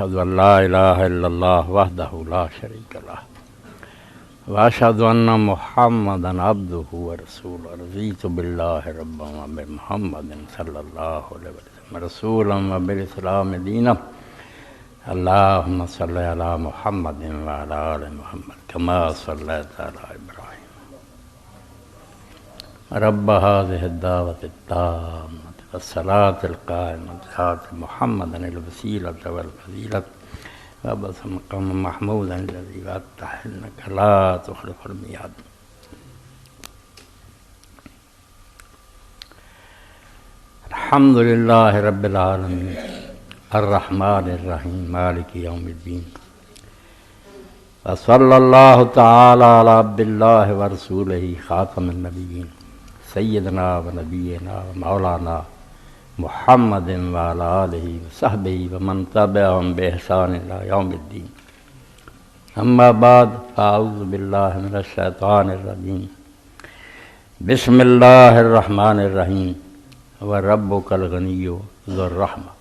أشهد أن لا إله إلا الله وحده لا شريك له وأشهد أن محمدا عبده ورسوله رضيت بالله ربا وبمحمد صلى الله عليه وسلم رسولا وبالإسلام دينا اللهم صل على محمد وعلى آل محمد كما صليت على إبراهيم رب هذه الدعوة التامة والصلاة القائمة آت محمدا الوسيلة والفضيلة وابعثه مقاما محمودا الذي وعدته إنك لا تخلف الميعاد. الحمد لله رب العالمين الرحمن الرحيم مالك يوم الدين وصلى الله تعالى على عبد الله ورسوله خاتم النبيين سيدنا ونبينا ومولانا محمد وعلى آله وصحبه ومن تبعهم بإحسان إلى يوم الدين. أما بعد فأعوذ بالله من الشيطان الرجيم. بسم الله الرحمن الرحيم. وربك الغني ذو الرحمة.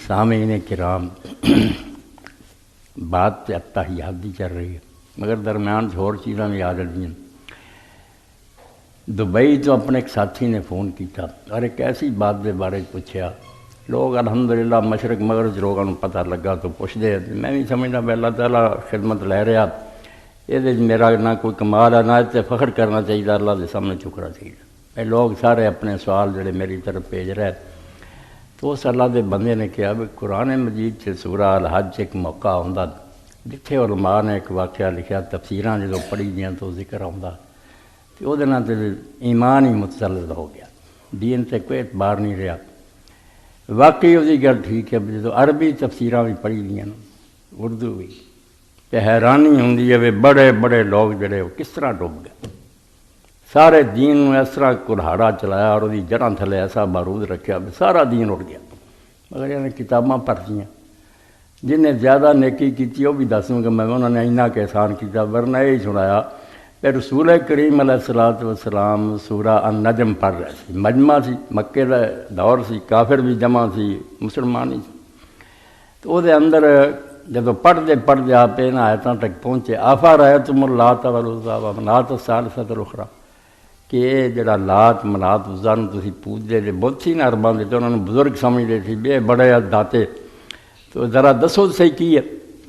سامعین کرام، بات اتحیات دی چل رہی ہے مگر درمیان اور چیزاں بھی آ جاتی ہیں۔ دبئی تو اپنے ایک ساتھی نے فون کیا اور ایک ایسی بات کے بارے پوچھا، لوگ الحمدللہ مشرق مغرب لوگوں کو پتہ لگا تو پوچھتے ہیں، میں بھی سمجھنا پہ اللہ تعالیٰ خدمت لے رہا، یہ میرا نہ کوئی کمال ہے نہ اسے فخر کرنا چاہیے، اللہ کے سامنے چکنا چاہیے۔ یہ لوگ سارے اپنے سوال جڑے میری طرف بھیج رہے، تو اس اللہ کے بندے نے کہا بھی قرآن مجید سے سورہ الحج ایک موقع آتا جتھے علماء نے ایک واقعہ لکھا، تفسیراں جدوں پڑھی گیا تو ذکر آتا تو وہ ایمان ہی متسلط ہو گیا، دین سے کوئی اعتبار نہیں رہا۔ واقعی وہی گل ٹھیک ہے، جدوں عربی تفسیراں بھی پڑھی گیا اردو بھی، کہ حیرانی ہوندی ہے کہ بڑے بڑے لوگ جڑے وہ کس طرح ڈوب گئے، سارے دین اس طرح کلہاڑا چلایا اور وہی جڑاں تھلے ایسا بارود رکھا بھی سارا دین اڑ گیا۔ مگر انہیں کتاباں پڑھتیاں، جن نے زیادہ نیکی کی وہ بھی دسوں کہ میں انہوں نے اینا کہ احسان کیا، ورنہ یہی سنایا کہ رسول کریم علیہ الصلوۃ والسلام سورہ النجم پڑھ رہے تھے، مجمع سی، مکے کا دور سی، کافر بھی جمع سی، مسلمان ہی سی، تو وہ اندر جب پڑھتے پڑھتے آپ ان آیتوں تک پہنچے، افرأیتم اللات والعزیٰ ومناۃ الثالثۃ الاخری، کہ یہ جڑا لات منات عزیٰ نوں تسی پوجدے جے بت سی نا عرباں دے، انہوں نے بزرگ سمجھتے سی بے بڑے داتے، تو ذرا دسو صحیح کی ہے۔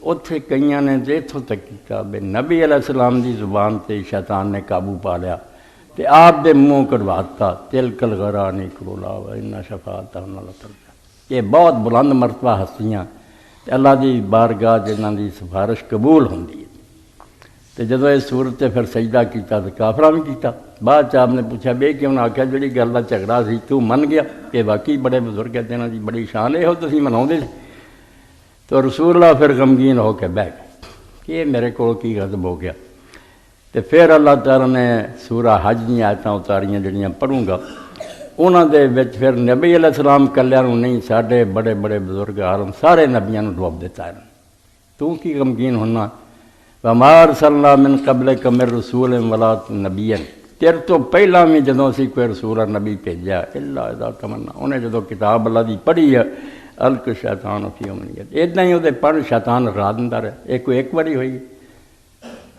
اتنے کئیاں نے تو اتوں تک کیا بے نبی علیہ السلام دی زبان تے شیطان نے قابو پا لیا تے آپ دے منہ کڑواتا تلک الغرانی کرولا و ان شفاعتہ لترجیٰ۔ یہ بہت بلند مرتبہ ہستیاں اللہ دی بارگاہ جنہاں دی سفارش قبول ہوندی ہے۔ تو جدو یہ صورت پھر سجدہ کیتا تو کافراں بھی کیتا۔ بعد آپ نے پوچھا بے کیوں نہ آخیا جڑی گل دا جھگڑا سی تو من گیا کہ واقعی بڑے بزرگ ہے، انہاں دی بڑی شان ہے، وہ تسی مناؤندے سی۔ تو رسول اللہ پھر غمگین ہو کے بہ گئے کہ یہ میرے کو کی غضب ہو گیا۔ تو پھر اللہ تعالیٰ نے سورہ حج دی آیتاں اتاریاں جڑیاں پڑھوں گا، انہاں دے وچ پھر نبی علیہ السلام کلیاں نوں نہیں، ساڈے بڑے بڑے بزرگ عالم سارے نبیاں نوں ڈوب دیتا ہے۔ تو کی غمگین ہونا؟ وما ارسلنا من قبلک من رسول ولا نبی، تیرے تو پہلا بھی جدوں اسی کوئی رسول اور نبی بھیجا الا اذا تمنا، انہیں جدوں کتاب اللہ دی پڑھی ہے الق شیطان فی امنیت، اتنا ہی وہ پڑھ شیطان را دیندا رہے۔ ایک باری ہوئی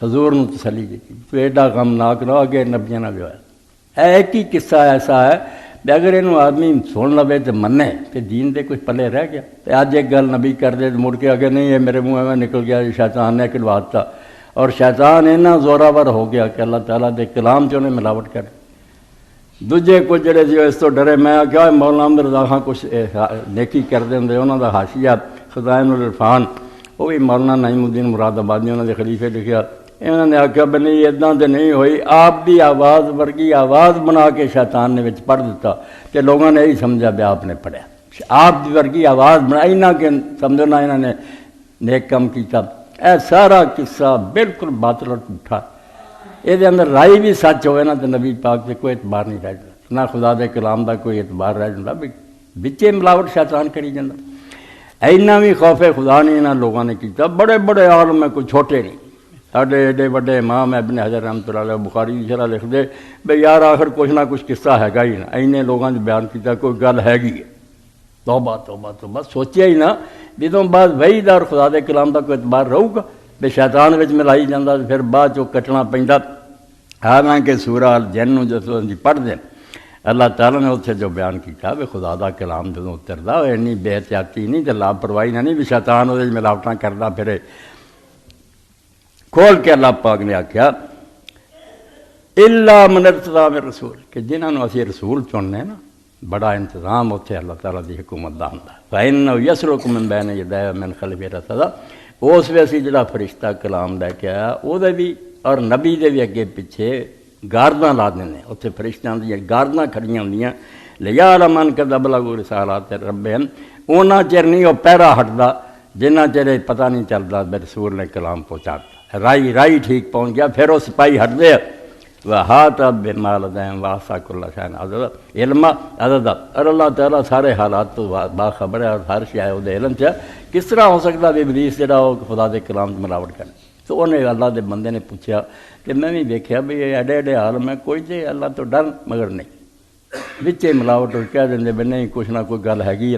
حضور نوں تسلی دیتی تو ایڈا غمناک نہ اگے نبیاں نہ بھی ہویا۔ ایک ہی قصہ ایسا ہے کہ اگر یہ آدمی سن لوے تو منے تو دین دے کچھ پلے رہ گیا۔ تو اج ایک گل نبی کر دے تو مڑ کے اگے نہیں، یہ میرے منہ میں نکل گیا، شیطان نے کلواتا، اور شیطان اتنا زوراور ہو گیا کہ اللہ تعالیٰ دے کلام چ انہیں ملاوٹ کر۔ دوجے کچھ جڑے سی اس تو ڈرے، میں کیا مولانا احمد رضا خان کچھ نیکی کرتے ہوں، انہوں کا حاشیہ خزائن العرفان، وہ بھی مولانا نعیم الدین مراد آبادی انہوں نے خلیفے لکھا، انہوں نے آخیا بھی نہیں اتنا تو نہیں ہوئی، آپ دی آواز ورگی آواز بنا کے شیطان نے وچ پڑھ دیتا کہ لوگوں نے یہی سمجھا بھی آپ نے پڑھیا، آپ دی ورگی آواز بنائی نہ کہ سمجھو نہ انہوں نے نیک کام کیتا۔ اے سارا قصہ بالکل باطل اور جھوٹا، یہ اندر رائی بھی سچ ہوئے نا تو نبی پاک سے کوئی اعتبار نہیں رہ جاتا، نہ خدا دے کلام دا کوئی اعتبار رہ جاتا، بھی بچے ملاوٹ شیطان کری جاتا۔ اینا بھی خوف خدا نہیں انہاں لوگوں نے کیتا، بڑے بڑے عالم میں کوئی چھوٹے نہیں، ساڈے ایڈے وڈے امام ابن حجر رحمۃ اللہ علیہ بخاری کی شرح لکھ دے بھئی یار آخر کچھ نہ کچھ قصہ ہے گا ہی نا، اینے لوگوں نے بیان کیتا کوئی گل ہے گی ہے، توبہ توبہ توبہ سوچیا ہی نہ جدوں بعد وحی دا اور خدا دے کلام دا کوئی اعتبار رہو گا بے شیطان وچ ملائی جاندہ پھر بعد چوں کٹنا پیندا حالانکہ سورہ الجن جو پڑھتے ہیں اللہ تعالیٰ نے اتنے جو بیان کیا بھی خدا دا کلام جدوں اتردا ہوئے اینی بے احتیاطی نہیں تے لاپرواہی نہ نہیں بھی شیطان وہ ملاوٹاں کردا پھرے کھول کے اللہ پاک نے آخیا الا من ارتضی من رسول کہ جنہاں نوں اسی رسول چننے نا بڑا انتظام اتنے اللہ تعالیٰ دی حکومت دا ہوندا فإنہ یسلک من بین یدیہ ومن خلفہ رصدا اس ویسے جڑا فرشتہ کلام لے کے آیا وہ بھی اور نبی دے بھی اگے پیچھے گارداں لا دینے اتنے فرشتیاں دی گارداں کھڑیاں ہوندیاں لیعلم من قد بلغوا رسالات ربہم اونا چر نہیں وہ پیرا ہٹدا جنہ چر پتہ نہیں چلدا بے رسول نے کلام پہنچاتا رائی ٹھیک پہنچ گیا پھر وہ سپاہی ہٹ دے وَحَاطَ بِمَا لَدَيْهِمْ وَأَحْصَىٰ كُلَّ شَيْءٍ عَدَدًا علم عددا اور اللہ تعالیٰ سارے حالات تو باخبر ہے اور ہر شے ہے وہ علم سے کس طرح ہو سکتا بھی ابلیس جڑا وہ خدا دے کلام ملاوٹ کرے تو انہیں اللہ دے بندے نے پوچھا کہ میں بھی دیکھا بھی یہ ایڈے ایڈے عالم ہے کوئی تے اللہ تو ڈر مگر نہیں وچے ملاوٹ کہہ دیں بھی نہیں کچھ نہ کوئی گل ہے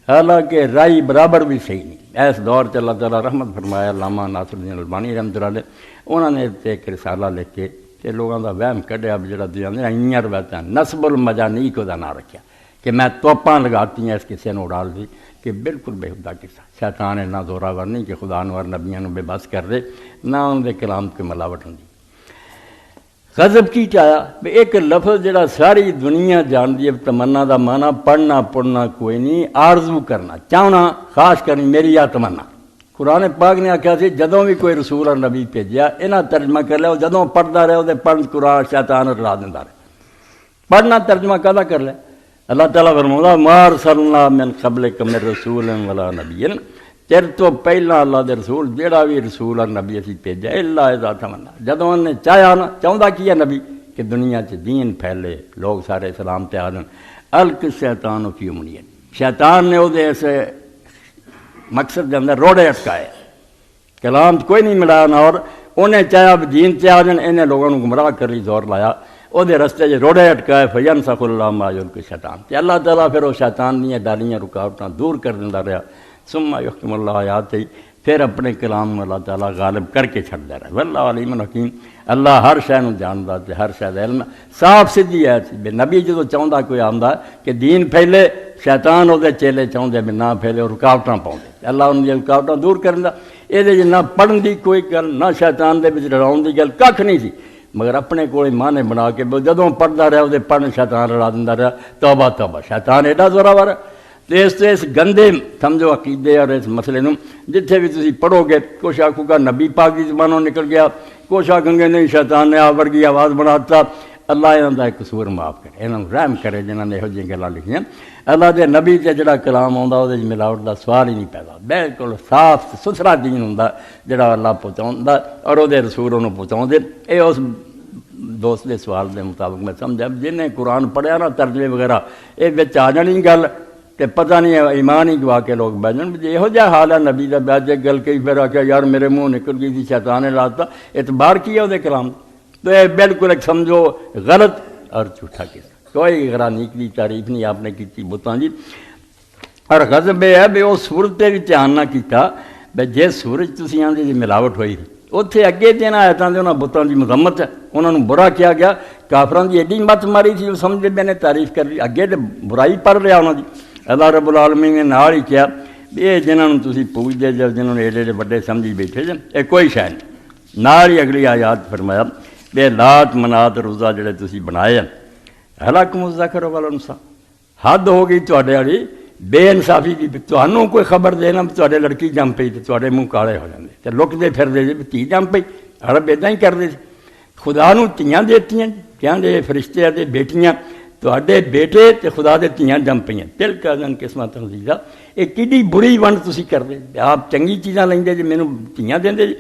حالانکہ رائی برابر بھی صحیح نہیں اس دور سے اللہ تعالیٰ رحمت فرمایا علامہ ناصر الدین البانی رحمۃ اللہ علیہ انہوں نے ایک رسالہ لکھ کے کہ لوگوں کا وہم کھڈیا بھی جڑا دیا ایاں روایت نسب المجانیق کا نام رکھا کہ میں توپاں لگاتی ہیں اس کسی نے اڑال دی کہ بالکل بےحدہ قصہ شیطان اتنا زوراور نہیں کہ خدا نو اور نبیاں نو بے بس کر دے نہ ان دے کلام کی ملاوٹ ہوندی غضب کی چاہیا بھی ایک لفظ جڑا ساری دنیا جان دی تمنا دا معنی پڑھنا پڑھنا کوئی نہیں آرزو کرنا چاہنا خواہش کرنی میری یا تمنا قرآن پاک نے آخیا سی جدوں بھی کوئی رسول اور نبی بھیجیا انہاں ترجمہ کر لیا جدوں پڑھتا رہے وہ پڑھ قرآن شیطان رلا دیندا رہے پڑھنا ترجمہ کدا کر لیا اللہ تعالیٰ فرماؤں ما ارسلنا من قبلک من رسول ولا نبی تیرے تو پہلا اللہ دے رسول جیڑا بھی رسول اور نبی اسی بھیجا الا اذا تمنا جدوں انہیں چاہیا نا چاہتا کی ہے نبی کہ دنیا چ دین پھیلے لوگ سارے اسلام تے آ جان الق شیطان فی امنیہ شیطان نے وہ ایسے مقصد کے اندر روڑے اٹکائے کلام کوئی نہیں ملایا نہ اور انہیں چاہیا بھی دین سے آ جان انہیں لوگوں کو گمراہ کر لی زور لایا وہ رستے جو روڑے اٹکائے فینسخ اللہ ما یلقی شیطان تے اللہ تعالیٰ پھر وہ شیطان دیا ڈالیاں رکاوٹاں دور کر دینا رہا ثم یحکم اللہ آیات پھر اپنے کلام اللہ تعالیٰ غالب کر کے چھڑ دے رہا واللہ علیم حکیم اللہ ہر شے نوں جاندا تے ہر شے دا علم صاف سیدھی ہے بے نبی جدوں چاہندا کوئی آندا کہ دین پھیلے شیطان وہ چیلے چاہتے بھی نہ پھیلے اور رکاوٹاں پاؤں اللہ ان کی رکاوٹاں دور کرنا یہ نہ پڑھن دی کوئی گل نہ شیطان دے وچ رلاؤن دی گل کھ نہیں سی مگر اپنے کول مانے بنا کے جدوں پڑھتا رہا وہ پڑھن شیطان رلا دیندا رہا توبہ توبہ شیطان ایڈا زوراور ہے تو اس گندے سمجھو عقیدے اور اس مسئلے نوں جتھے بھی تسی پڑھو گے کچھ آکھو گا نبی پاک کی زبانوں نکل گیا کچھ آکھیں گے نہیں شیطان نے آورگی آواز بناتا اللہ انہوں کا قصور معاف کرے انہوں رحم کرے جنہوں نے یہ گلاں لکھیاں اللہ دے نبی سے جڑا کلام آتا وہ ملاوٹ کا سوال ہی نہیں پیدا بالکل صاف ستھرا دین ہوں جڑا اللہ پہنچا اور وہ رسول انہوں پہنچا یہ اس دوست کے سوال کے مطابق میں سمجھا جنہیں قرآن پڑھیا نا ترجمے وغیرہ یہ آ جانی گل تو پتہ نہیں ایمان ہی گوا کے لوگ بہ جان یہو جہا حال ہے نبی کا بیج گل کئی پھر آخیا یار میرے منہ نکل گئی تھی شیطان نے لاتا اعتبار کیا وہ کلام تو یہ بالکل ایک سمجھو غلط اور جھوٹا قصہ کوئی غرانیک کی تعریف نہیں آپ نے کی بتان جی اور غضب یہ ہے بھی وہ سورج پہ بھی دھیان نہ کیتا بھائی جی سورج تسی آدھے جی ملاوٹ ہوئی اتنے اگے دن آیتاں دے انہاں بتاں دی مذمت ہے انہوں نے برا کیا گیا کافراں دی ایڈی مت ماری تھی وہ سمجھے میں نے تعریف کر لی اگے تو برائی پڑھ رہا انہوں دی اللہ رب العالمین نے نال ہی کیا یہ جنہوں نے تسی پوجدے جب جنہوں نے ایڈے ایڈے بڑے سمجھی بیٹھے جن یہ کوئی شے نہیں نال ہی اگلی آیات فرمایا بے لات منات روزہ جڑے تسی بنائے حلقم الذکر والانثی حد ہو گئی تواڈے والی بے انصافی کی تمہوں کوئی خبر دینا بھی لڑکی جم پی تو تے منہ کالے ہو جاتے تو لکتے پھرتے جی دھی جم پی عرب ادا ہی کرتے خدا نوں تیاں دیتیاں کہتے فرشتے تے بیٹیاں تے بیٹے تے خدا دے تیاں جم پہ دل کا دن قسمت عزیزہ یہ کڈی بری ونڈ تسی کرتے آپ چنگی چیزاں لیں جی مینوں تیاں دیں جی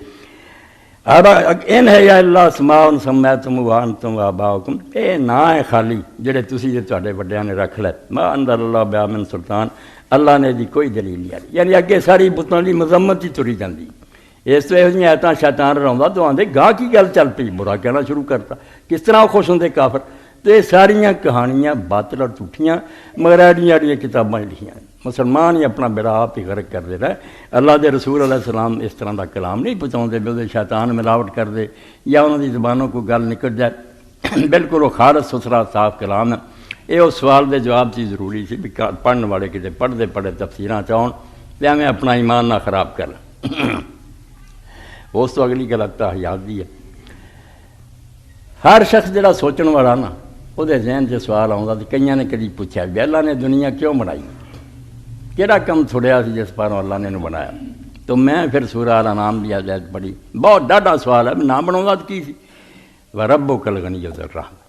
ان ہے یا اللہ اسماء سمیتم وانتم وآباؤکم اے نہ ہے خالی جڑے تسی جے تواڈے وڈیاں نے رکھ لے ما انزل اللہ بہا من سلطان اللہ نے دی کوئی دلیل نہیں آئی یعنی اگے ساری بتاں دی مذمت ہی تری جاندی اس تو یہ آیتاں شیطان رہندا تو آندے گاہ کی گل چل پئی برا کہنا شروع کرتا کس طرح خوش ہوندے کافر تو یہ ساریاں کہانیاں باطل اور جھوٹیاں مگر ایڈیاں ایڈیاں کتاباں لکھیاں مسلمان ہی اپنا بیڑا آپ ہی غرق کر دے رہا ہے۔ اللہ دے رسول علیہ السلام اس طرح دا کلام نہیں پہنچاؤندے بھی شیطان ملاوٹ کر دے یا انہوں دی زبانوں کو گل نکل جائے، بالکل وہ خالص ستھرا صاف کلام ہے۔ یہ اس سوال دے جواب چیز ضروری سی بھی پڑھنے والے کتے پڑھتے پڑھے تفسیراں چاہن تے میں اپنا ایمان نہ خراب کر اس تو اگلی گل حیات دی ہے۔ ہر شخص جڑا سوچن والا نا وہ ذہن سے سوال آتا تو کئی نے کدی پوچھا بھی اللہ نے دنیا کیوں بنائی، کہڑا کم تھوڑیا سی جس پاروں اللہ نے بنایا؟ تو میں پھر سورہ الانعام دی آیت پڑھی، بہت ڈاڈا سوال ہے، نہ بناؤں تو کی سی وَرَبُّكَ الْغَنِيُّ ذُو الرَّحْمَةِ۔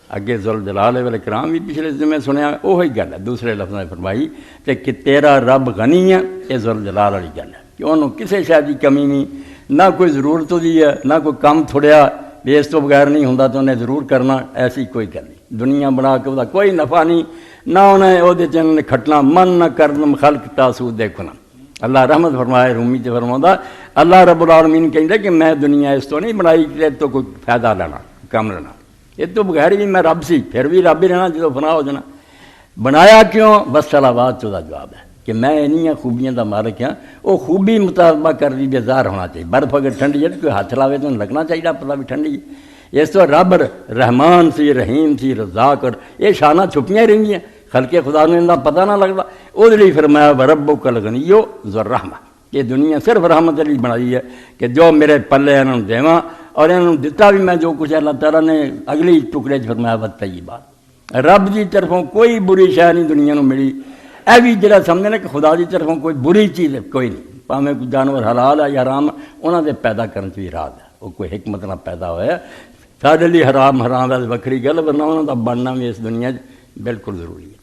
اگے ذوالجلال والاکرام بھی پچھلے میں سنیا وہی گل ہے، دوسرے لفظوں میں فرمائی کہ تیرا رب غنی ہے، یہ ذوالجلال والی گل ہے کہ انہوں کسی شے دی کمی نہیں، نہ کوئی ضرورت دی ہے، نہ کوئی کم تھوڑیا بھی اس تو بغیر نہیں ہوتا تو انہیں ضرور کرنا، ایسی کوئی گل نہیں۔ دنیا بنا کے وہ کوئی نفع نہیں، نہ انہیں وہ کھٹنا من نہ کرنا خلق تاسود دیکھنا۔ اللہ رحمت فرمائے رومی سے فرماتا اللہ رب العالمین کہتے کہ میں دنیا اس تو نہیں بنائی کہ تو کوئی فائدہ لینا کم لینا، یہ تو بغیر بھی میں رب سی، پھر بھی رب ہی رہنا جب فنا ہو جانا۔ بنایا کیوں؟ بس صلوات چودہ جواب ہے کہ میں انہیں خوبیاں دا مالک ہاں، وہ خوبی مطالبہ کر دی بیزار ہونا چاہیے۔ برف اگر ٹھنڈی ہے تو کوئی ہاتھ لاوے تو لگنا چاہیے پتہ بھی ٹھنڈی ہے۔ اس تو رب رحمان سی، رحیم سی، رزاق، اور یہ شانہ چھپیاں رہیں ہیں، خلق خدا نے ان پتہ نہ لگتا۔ وہ لیے فرمایا وَرَبُّكَ الْغَنِيُّ ذُو الرَّحْمَةِ، یہ دنیا صرف رحمت علی بنائی ہے کہ جو میرے پلے انہوں دیواں اور انہوں دتا بھی میں جو کچھ اللہ تعالیٰ نے اگلی ٹکڑے فرمایا وَالطَّیِّبَاتِ۔ رب دی طرفوں کوئی بری شے نہیں دنیا نو ملی، اے بھی جڑا سمجھے نا کہ خدا دی طرفوں کوئی بری چیز ہے کوئی نہیں، پاویں کوئی جانور حلال ہے یا حرام، انہوں دے پیدا کرنے سے راز ہے، وہ کوئی حکمت نہ پیدا ہوا ہے۔ سارے لیے حرام حرام ہے وکری گل، ورنہ انہوں دا بننا بھی اس دنیا بالکل ضروری ہے۔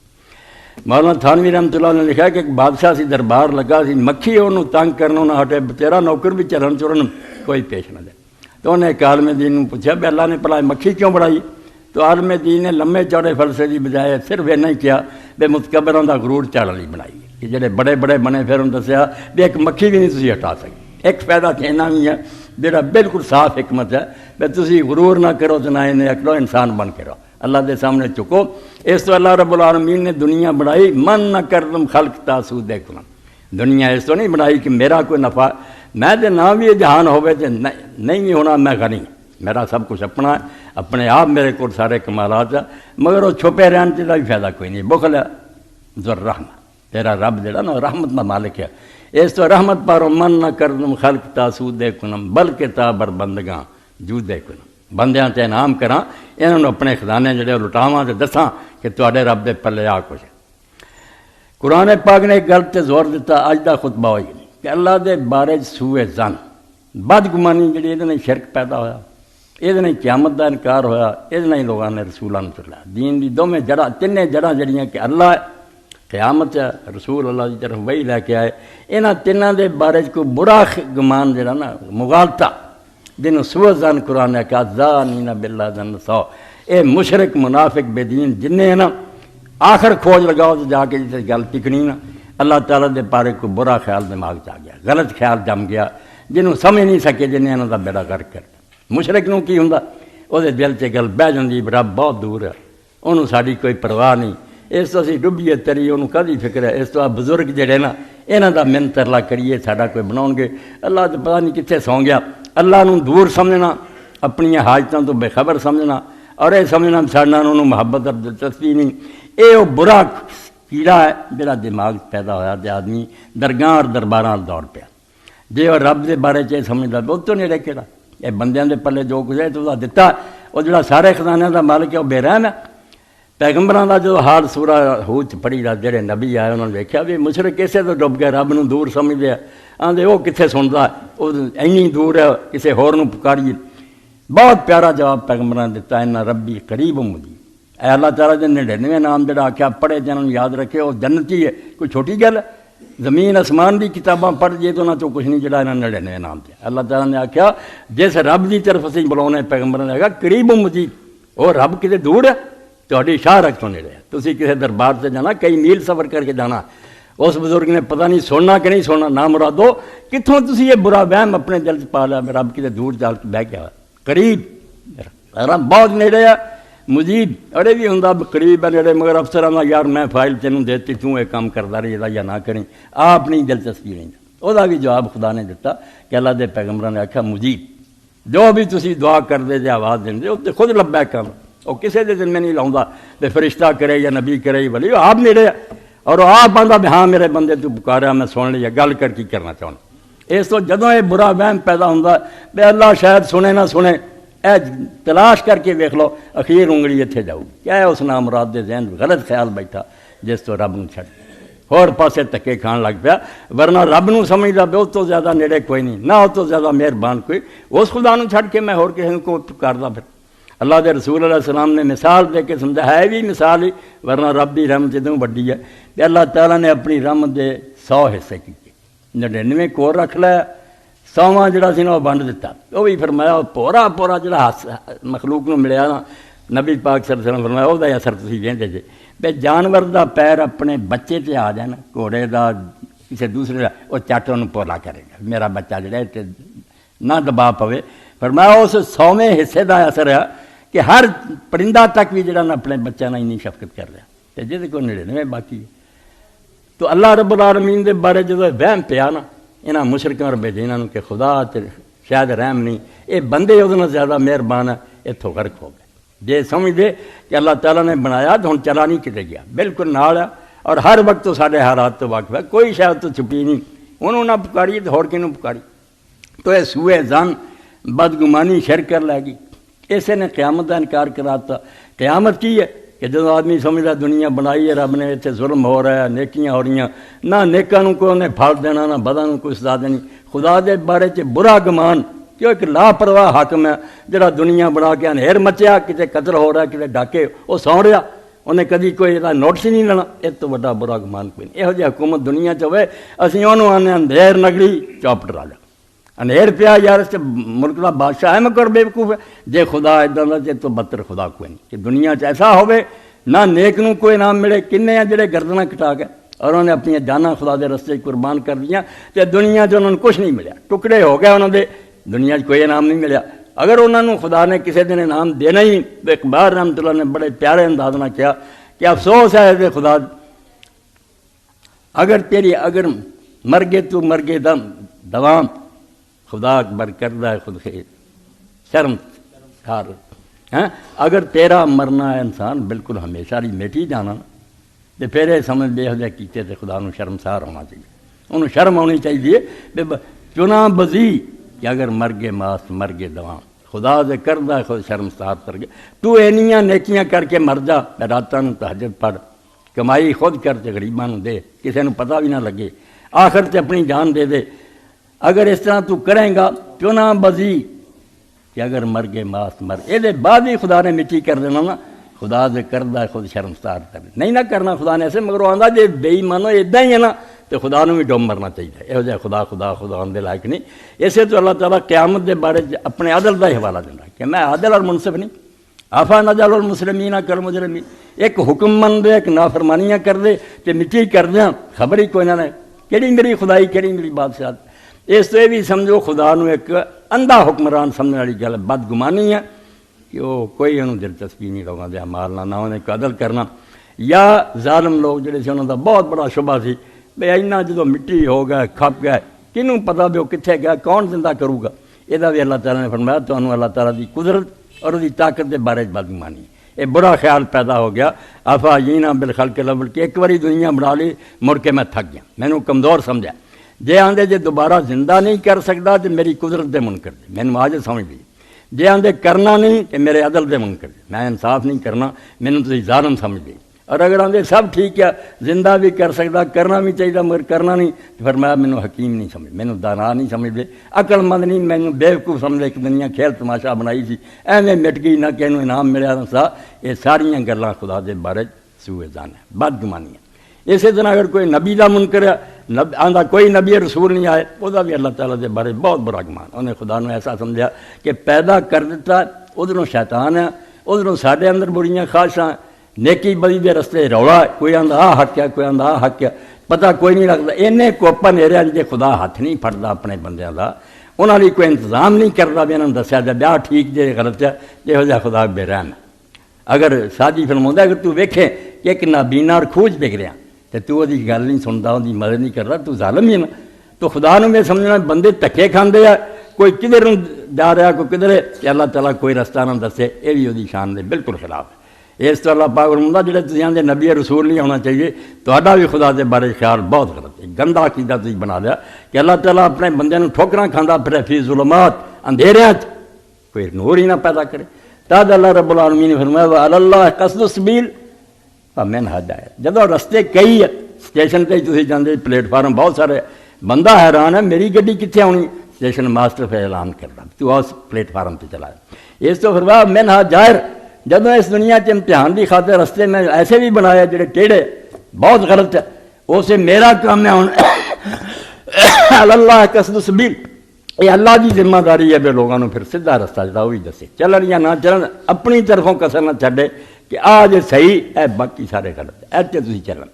مولانا تھانوی رحمۃ اللہ نے لکھا کہ ایک بادشاہ سی دربار لگا سی، مکھی انہوں تنگ کرنا نہ ہٹے، تیرا نوکر بھی چلن چلن کوئی پیش نہ دے۔ تو انہیں ایک عالم دین نے پوچھا بھی اللہ نے بھلا مکھی کیوں بڑھائی؟ تو عالم دین نے لمے چوڑے فلسفے کی بجائے صرف یہ نہیں کیا بھی متکبراں دا غرور چاڑ لی بنائی کہ جڑے بڑے بڑے بنے، پھر انہوں دسیا بھی ایک مکھی بھی نہیں تسی ہٹا سکتے۔ ایک فائدہ کہنا بھی ہے جڑا بالکل صاف حکمت ہے بھی تسی غرور نہ کرو تو نہ انہیں اکلو انسان بن کے رہو، اللہ دے سامنے چکو۔ اس تو اللہ رب العالمین نے دنیا بنائی من نہ کردم خلق تاسود دیکھنا، دنیا اس تو نہیں بنائی کہ میرا کوئی نفع، میں دے نہ بھی جہان ہوئے تو نہیں بھی ہونا، میں غنی، میرا سب کچھ اپنا ہے، اپنے آپ میرے کو سارے کمالات ہے، مگر وہ چھپے رہن سے بھی فائدہ کوئی نہیں۔ بخل ہے ذو الرحمہ، تیرا رب جڑا نا رحمت کا مالک ہے، اس تو رحمت پارو من نہ کردم خلق تاسود دیکھنم بلکہ تا بر بندگاں جو دیکھنم، بندیاں تے انعام کراں، انہوں نے اپنے خزانے جڑے لٹاواں تے دساں کہ تواڈے رب دے پلے آ کچھ۔ قرآن پاک نے ایک گل تے زور دیتا، اج دا خطبہ ہوئی کہ اللہ دے بارے سوء ظن، بدگمانی جڑی یہ شرک پیدا ہویا، یہ قیامت دا انکار ہویا، یہ لوگوں نے رسولوں نے چلایا۔ دین دی دونوں جڑا تین جڑاں جڑیاں کہ اللہ ہے، قیامت ہے، رسول اللہ کی طرف وہی لے کے آئے، انہاں تیناں دے بارے کوئی برا گمان جڑا نا مغالطہ جنہوں سوء ظن قرآن نے کہا ظانین باللہ ظن سو، اے مشرک منافق بے دین جنہیں نا آخر کھوج لگاؤ تو جا کے جسے گل ٹکنی نا اللہ تعالیٰ دے بارے کوئی برا خیال دماغ چ آ گیا، غلط خیال جم گیا، جنہوں سمجھ نہیں سکے جنہیں انہوں دا بیڑا غرق کر مشرک نوں کی ہوندا، وہ دل سے گل بہ جاندی رب بہت دور ہے، انہوں ساری کوئی پرواہ نہیں، اس تو اسی ڈبیے تری انہوں کدی فکر ہے، اس تو آ بزرگ جڑے نا انہاں دا من ترلا کریے ساڈا کوئی بناؤ گے، اللہ تو پتہ نہیں کتنے سو گیا۔ اللہ نوں دور سمجھنا، اپنی حاجتوں تو بے خبر سمجھنا، اور یہ سمجھنا ساڈا انہوں محبت اور دلچسپی نہیں، یہ برا کیڑا ہے جڑا دماغ پیدا ہوا تے آدمی درگاہ اور درباراں دوڑ پیا۔ جے وہ رب دے بارے چ سمجھدا وہ تو نہیں رہ کیڑا، یہ بندیاں دے پلے جو کچھ ہے تو وہ دتا، وہ جڑا سارے خزانے دا مالک ہے وہ بے رحم ہے۔ پیغمبراں دا جو حال سورہ ہود پڑھی دا جڑے نبی آئے انہوں نے دیکھا بھی مشرک کیسے تو ڈب گئے، رب نوں دور سمجھدے آندے وہ کتنے سندا، وہ اینی دور ہے کسے ہور نوں پکاریے۔ بہت پیارا جواب پیغمبراں نے دتا، ان ربی قریب مجیب، اے اللہ تعالیٰ دے 99 نام جڑا آکھیا پڑھے جنہوں یاد رکھے وہ جنتی ہے، کوئی چھوٹی گل ہے؟ زمین آسمان دی کتاباں پڑھ جے تو نہ تو کچھ نہیں جڑا انہاں 99 نام تے اللہ تعالیٰ نے آکھیا جس رب دی طرف سے بلاونے پیغمبراں نے کہا قریب مجیب، وہ رب کتے دور ہے تہاڈی شاہ رکھ تو نیڑے ہے، تسی کسی دربار سے جانا کئی میل سفر کر کے جانا، اس بزرگ نے پتہ نہیں سننا کہ نہیں سننا، نہ مرادو کتھوں تسی یہ برا وہم اپنے دل سے پا لیا رب کتے دور جا کے بہ گیا، قریب رب بہت نیڑے ہے، مجیب اڑے بھی ہوں قریب ہے نیڑے، مگر افسران کا یار میں فائل تینوں دیتی توں یہ کام کرتا رہی یا نہ کریں، آپ نہیں دلچسپی نہیں۔ وہ بھی جواب خدا نے دیتا کہ اللہ دے پیغمبر نے آخیا مجیب جو بھی تسی دعا کر دے جے آواز دیں دے وہ خود لبا کام، وہ کسی دے دل میں نہیں لاؤں کہ فرشتہ کرے یا نبی کرے یا ولی، آپ میرے اور آپ آتا بھی ہاں میرے بندے تو پکارا میں سن لیا گل کر کی کرنا چاہنا۔ اس تو جدوں یہ برا وہم پیدا ہوتا بے اللہ شاید سنے نہ سنے، اے تلاش کر کے ویکھ لو اخیر انگلی اتنے جاؤ کیا ہے اس نام مراد دے ذہن غلط خیال بیٹھا جس تو رب نو چھڑ اور پاسے تکے کھان لگ پیا، ورنہ رب نو سمجھدا بے اس تو زیادہ نیڑے کوئی نہیں، نہ اس تو زیادہ مہربان کوئی، اس خدا نو چھڑ کے میں اور کسی کو پکاردا پھر۔ اللہ دے رسول علیہ السلام نے مثال دے کے سمجھا ہے بھی مثال ہی، ورنہ رب دی رحمت اتنی بڑی ہے کہ اللہ تعالیٰ نے اپنی رحمت دے 100 حصے کیتے، 99 کور رکھ لیا، 100واں جڑا سی نا وہ بنڈ دیتا، وہ بھی فرمایا پورا پورا جڑا مخلوق نو ملیا نا، نبی پاک صلی اللہ علیہ وسلم فرمایا وہ دا اثر تسی ویندے جے بے جانور دا پیر اپنے بچے تے آ جائے نا، گھوڑے دا کسی دوسرے دا، وہ چٹ انہوں پولا کرے گا، میرا بچہ جڑا ہے نہ دبا پوے۔ فرمایا اس 100ویں حصے دا اثر ہے کہ ہر پرندہ تک بھی جڑا نا اپنے بچہ نہ اتنی شفقت کر رہا ہے، جہد کو 99 باقی ہے۔ تو اللہ رب العالمین دے بارے جدو وہم پیا نا انہاں مشرکاں اور بے دیناں نو کہ خدا تے شاید رحم نہیں، یہ بندے ادھر زیادہ مہربان ہے، اتوں غرق ہو گئے۔ جے سمجھ دے کہ اللہ تعالیٰ نے بنایا تو ہن چلا نہیں کتے گیا، بالکل نال ہے اور ہر وقت تو سارے حالات تو واقف ہے، کوئی شاید تو چھپی نہیں، انہوں نہ پکاری تو ہور کنوں پکاری۔ تو یہ سوئے زن بدگمانی شرک کر لے گی، اسے نے قیامت کا انکار کراتا۔ قیامت کی ہے کہ جب آدمی سمجھتا دنیا بنائی ہے رب نے، اتنے ظلم ہو رہا ہے، نیکیاں ہو رہی ہیں، نہ نیکاں نو کوئی انہیں پھل دینا، نہ بداں نو کوئی سزا دینی، خدا دے بارے چ برا گمان کہ ایک لاپرواہ حاکم ہے جڑا دنیا بنا کے انہیر مچیا، کتے قتل ہو رہا ہے، کتے ڈاکے، وہ سو رہا، انہیں کدی کوئی نوٹس ہی نہیں لینا، اس تو بڑا برا گمان کوئی نہیں۔ یہو جی حکومت دنیا چ ہوئے، اسی انہوں آنے اندھیر نگری چوپٹ راجا، انہیر پیا یار اس ملک کا بادشاہ ہے مگر بیوقوف ہے، جے خدا ادا دا جے تو بدتر خدا کوئی نہیں کہ دنیا چ ایسا ہوئے نہ نیک نو کوئی نام ملے، کنے ہیں جڑے گردناں کٹا گئے اور انہوں نے اپنی جاناں خدا دے رستے قربان کر دیا، تے دنیا چ انہوں نے کچھ نہیں ملیا، ٹکڑے ہو گئے انہوں دے، دنیا کوئی انعام نہیں ملیا۔ اگر انہوں نے خدا نے کسی دن انعام دینا ہی تو اقبال رحمۃ اللہ نے بڑے پیارے انداز میں کیا کہ افسوس ہے دے خدا اگر تیری اگر مرگے تو مرگے دم دوام خدا اکبر کردہ ہے خود خیر شرم کار ہیں، اگر تیرا مرنا ہے انسان بالکل ہمیشہ لی میٹھی جانا تو پھر یہ سمجھ بے حدہ کیتے تھے خدا نو شرمسار ہونا چاہیے، انہوں شرم ہونی چاہیے چنا بزی کہ اگر مرگے ماس مرگے دوام خدا دے کردہ خود شرمسار کر گئے، تو اینیاں نیکیاں کر کے مر جا، راتاں نو تہجد پڑھ، کمائی خود کر تے غریباں نو دے، کسی نو پتہ بھی نہ لگے، آخر تے اپنی جان دے دے۔ اگر اس طرح تو کریں گا چنا بزی کہ اگر مر گئے ماس مر، یہ بعد ہی خدا نے مٹی کر دینا نا، خدا دے کردہ خود شرمسار کر نہیں نہ کرنا خدا نے ایسے، مگر وہ آندا جے بے ایمانو ادا ہی ہے نا تو خدا نو بھی ڈوم مرنا چاہیے، یہو جہا خدا خدا خدا آن دے لائق نہیں۔ اسے تو اللہ تعالیٰ قیامت دے بارے اپنے عدل دا حوالہ دینا کہ میں عادل اور منصف نہیں، آفا نجعل المسلمین کالمجرمین، ایک حکم من دے ایک نافرمانیاں کر دے تے مٹی کر دیاں، خبر ہی کوئی نہ رہے کہڑی میری خدائی کہڑی میری بادشاہت۔ اس تو یہ بھی سمجھو خدا نو ایک اندھا حکمران سمجھنے والی گل بدگمانی ہے کہ وہ کوئی انہوں دلچسپی نہیں لوگوں دے مارنا، نہ انہیں قدر کرنا، یا ظالم لوگ جڑے سے انہوں دا بہت بڑا شبہ سی بے اینا جدو مٹی ہو گئے کھپ گئے کنوں پتہ بھی وہ کتنے گیا کون زندہ کروں گا، یہ بھی اللہ تعالیٰ نے فرمایا تو انہوں اللہ تعالیٰ دی قدرت اور دی طاقت دے بارے بدگمانی، یہ برا خیال پیدا ہو گیا۔ آفا جینا بالخلق الاول کہ ایک باری دنیا بنا لی مڑ کے میں تھک گیا، میں نے کمزور سمجھا، جے آندے جے دوبارہ زندہ نہیں کر سکتا تو میری قدرت دے منکر دے، میں نے آج سمجھ لی، جے آندے کرنا نہیں کہ میرے عدل دے منکر دے، میں انصاف نہیں کرنا، میں نے تسی ظالم سمجھ لی، اور اگر آندے سب ٹھیک ہے زندہ بھی کر سکتا کرنا بھی چاہیے مگر کرنا نہیں تو فرمایا مینوں حکیم نہیں سمجھ، مینوں دانا نہیں سمجھ دے، عقل مند نہیں، مینوں بیوقوف سمجھ دے، ایک دنیا کھیل تماشا بنائی سی ایویں مٹ گئی نہ کہ انہوں انعام ملیا نہ سا، یہ ساریاں گلاں خدا دے بارے سوئے زن ہے بدگمانیاں۔ اسی طرح اگر کوئی نبی دا منکر ہے آندا کوئی نبی رسول نہیں آئے، وہ بھی اللہ تعالیٰ دے بارے بہت برا گمان، انہیں خدا نے ایسا سمجھا کہ پیدا کر دیتا ادھروں شیطان ہے، ادھروں سارے اندر بریاں خواہشاں، نیکی بدی دے رستے رولا، کوئی آندا آ حق ہے کوئی آندا آ حق ہے، پتہ کوئی نہیں لگتا، اینے کوپا نیرے جے خدا ہاتھ نہیں پھڑتا اپنے بندیاں دا، انہاں لئی کوئی انتظام نہیں کرتا بھی انہوں نے دسیا جائے بیاہ ٹھیک جے غلط ہے، یہو جہا خدا بے رحم ہے۔ اگر سادی فرماਉਂਦਾ اگر تو ویکھے کہ ایک نابینا اور کھوج پک رہا تو تو وہ گل نہیں سنتا وہ مدد نہیں کرتا تو ظالم ہی ہے نا. تو خدا نے میں سمجھنا بندے دھکے کھاندے آ کوئی کدھر جا رہا کوئی کدھر ہے کہ اللہ تعالیٰ کوئی رستہ نہ دسے یہ بھی وہ شان دے بالکل خلاف ہے. اس تو اللہ پاک فرماتا جڑے تسی آندے نبی رسول نہیں ہونا چاہیے تہاڈا بھی خدا دے بارے خیال بہت غلط ہے. گندا عقیدہ تسی بنا لیا کہ اللہ تعالیٰ اپنے بندے نوں ٹھوکراں کھاندا پھر فی ظلمات اندھیریاں کوئی نور ہی نہ پیدا کرے. تد اللہ رب العالمین نے فرمایا وعلی اللہ قصد السبیل فمن ہدایہ. جدوں رستے کئی اسٹیشن تے تسی جاندے پلیٹ فارم بہت سارے بندہ حیران ہے میری گڈی کتنے آنی اسٹیشن ماسٹر پہ اعلان کرنا تو اس پلیٹ فارم پہ چلا. اس تو فرمایا من ہا جائر جدوں اس دنیا کے امتحان کی خاطر رستے میں ایسے بھی بنایا جڑے ٹیڑھے بہت غلط ہے اسے میرا کام ہے ہوں اللہ قصد السبیل یہ اللہ کی ذمہ داری ہے بھی لوگوں نے پھر سیدھا رستہ جڑا وہی دسے چلن یا نہ چلن اپنی طرفوں کسر نہ چھڈے کہ آج صحیح ہے باقی سارے غلط ہے ایسے تسی چلن.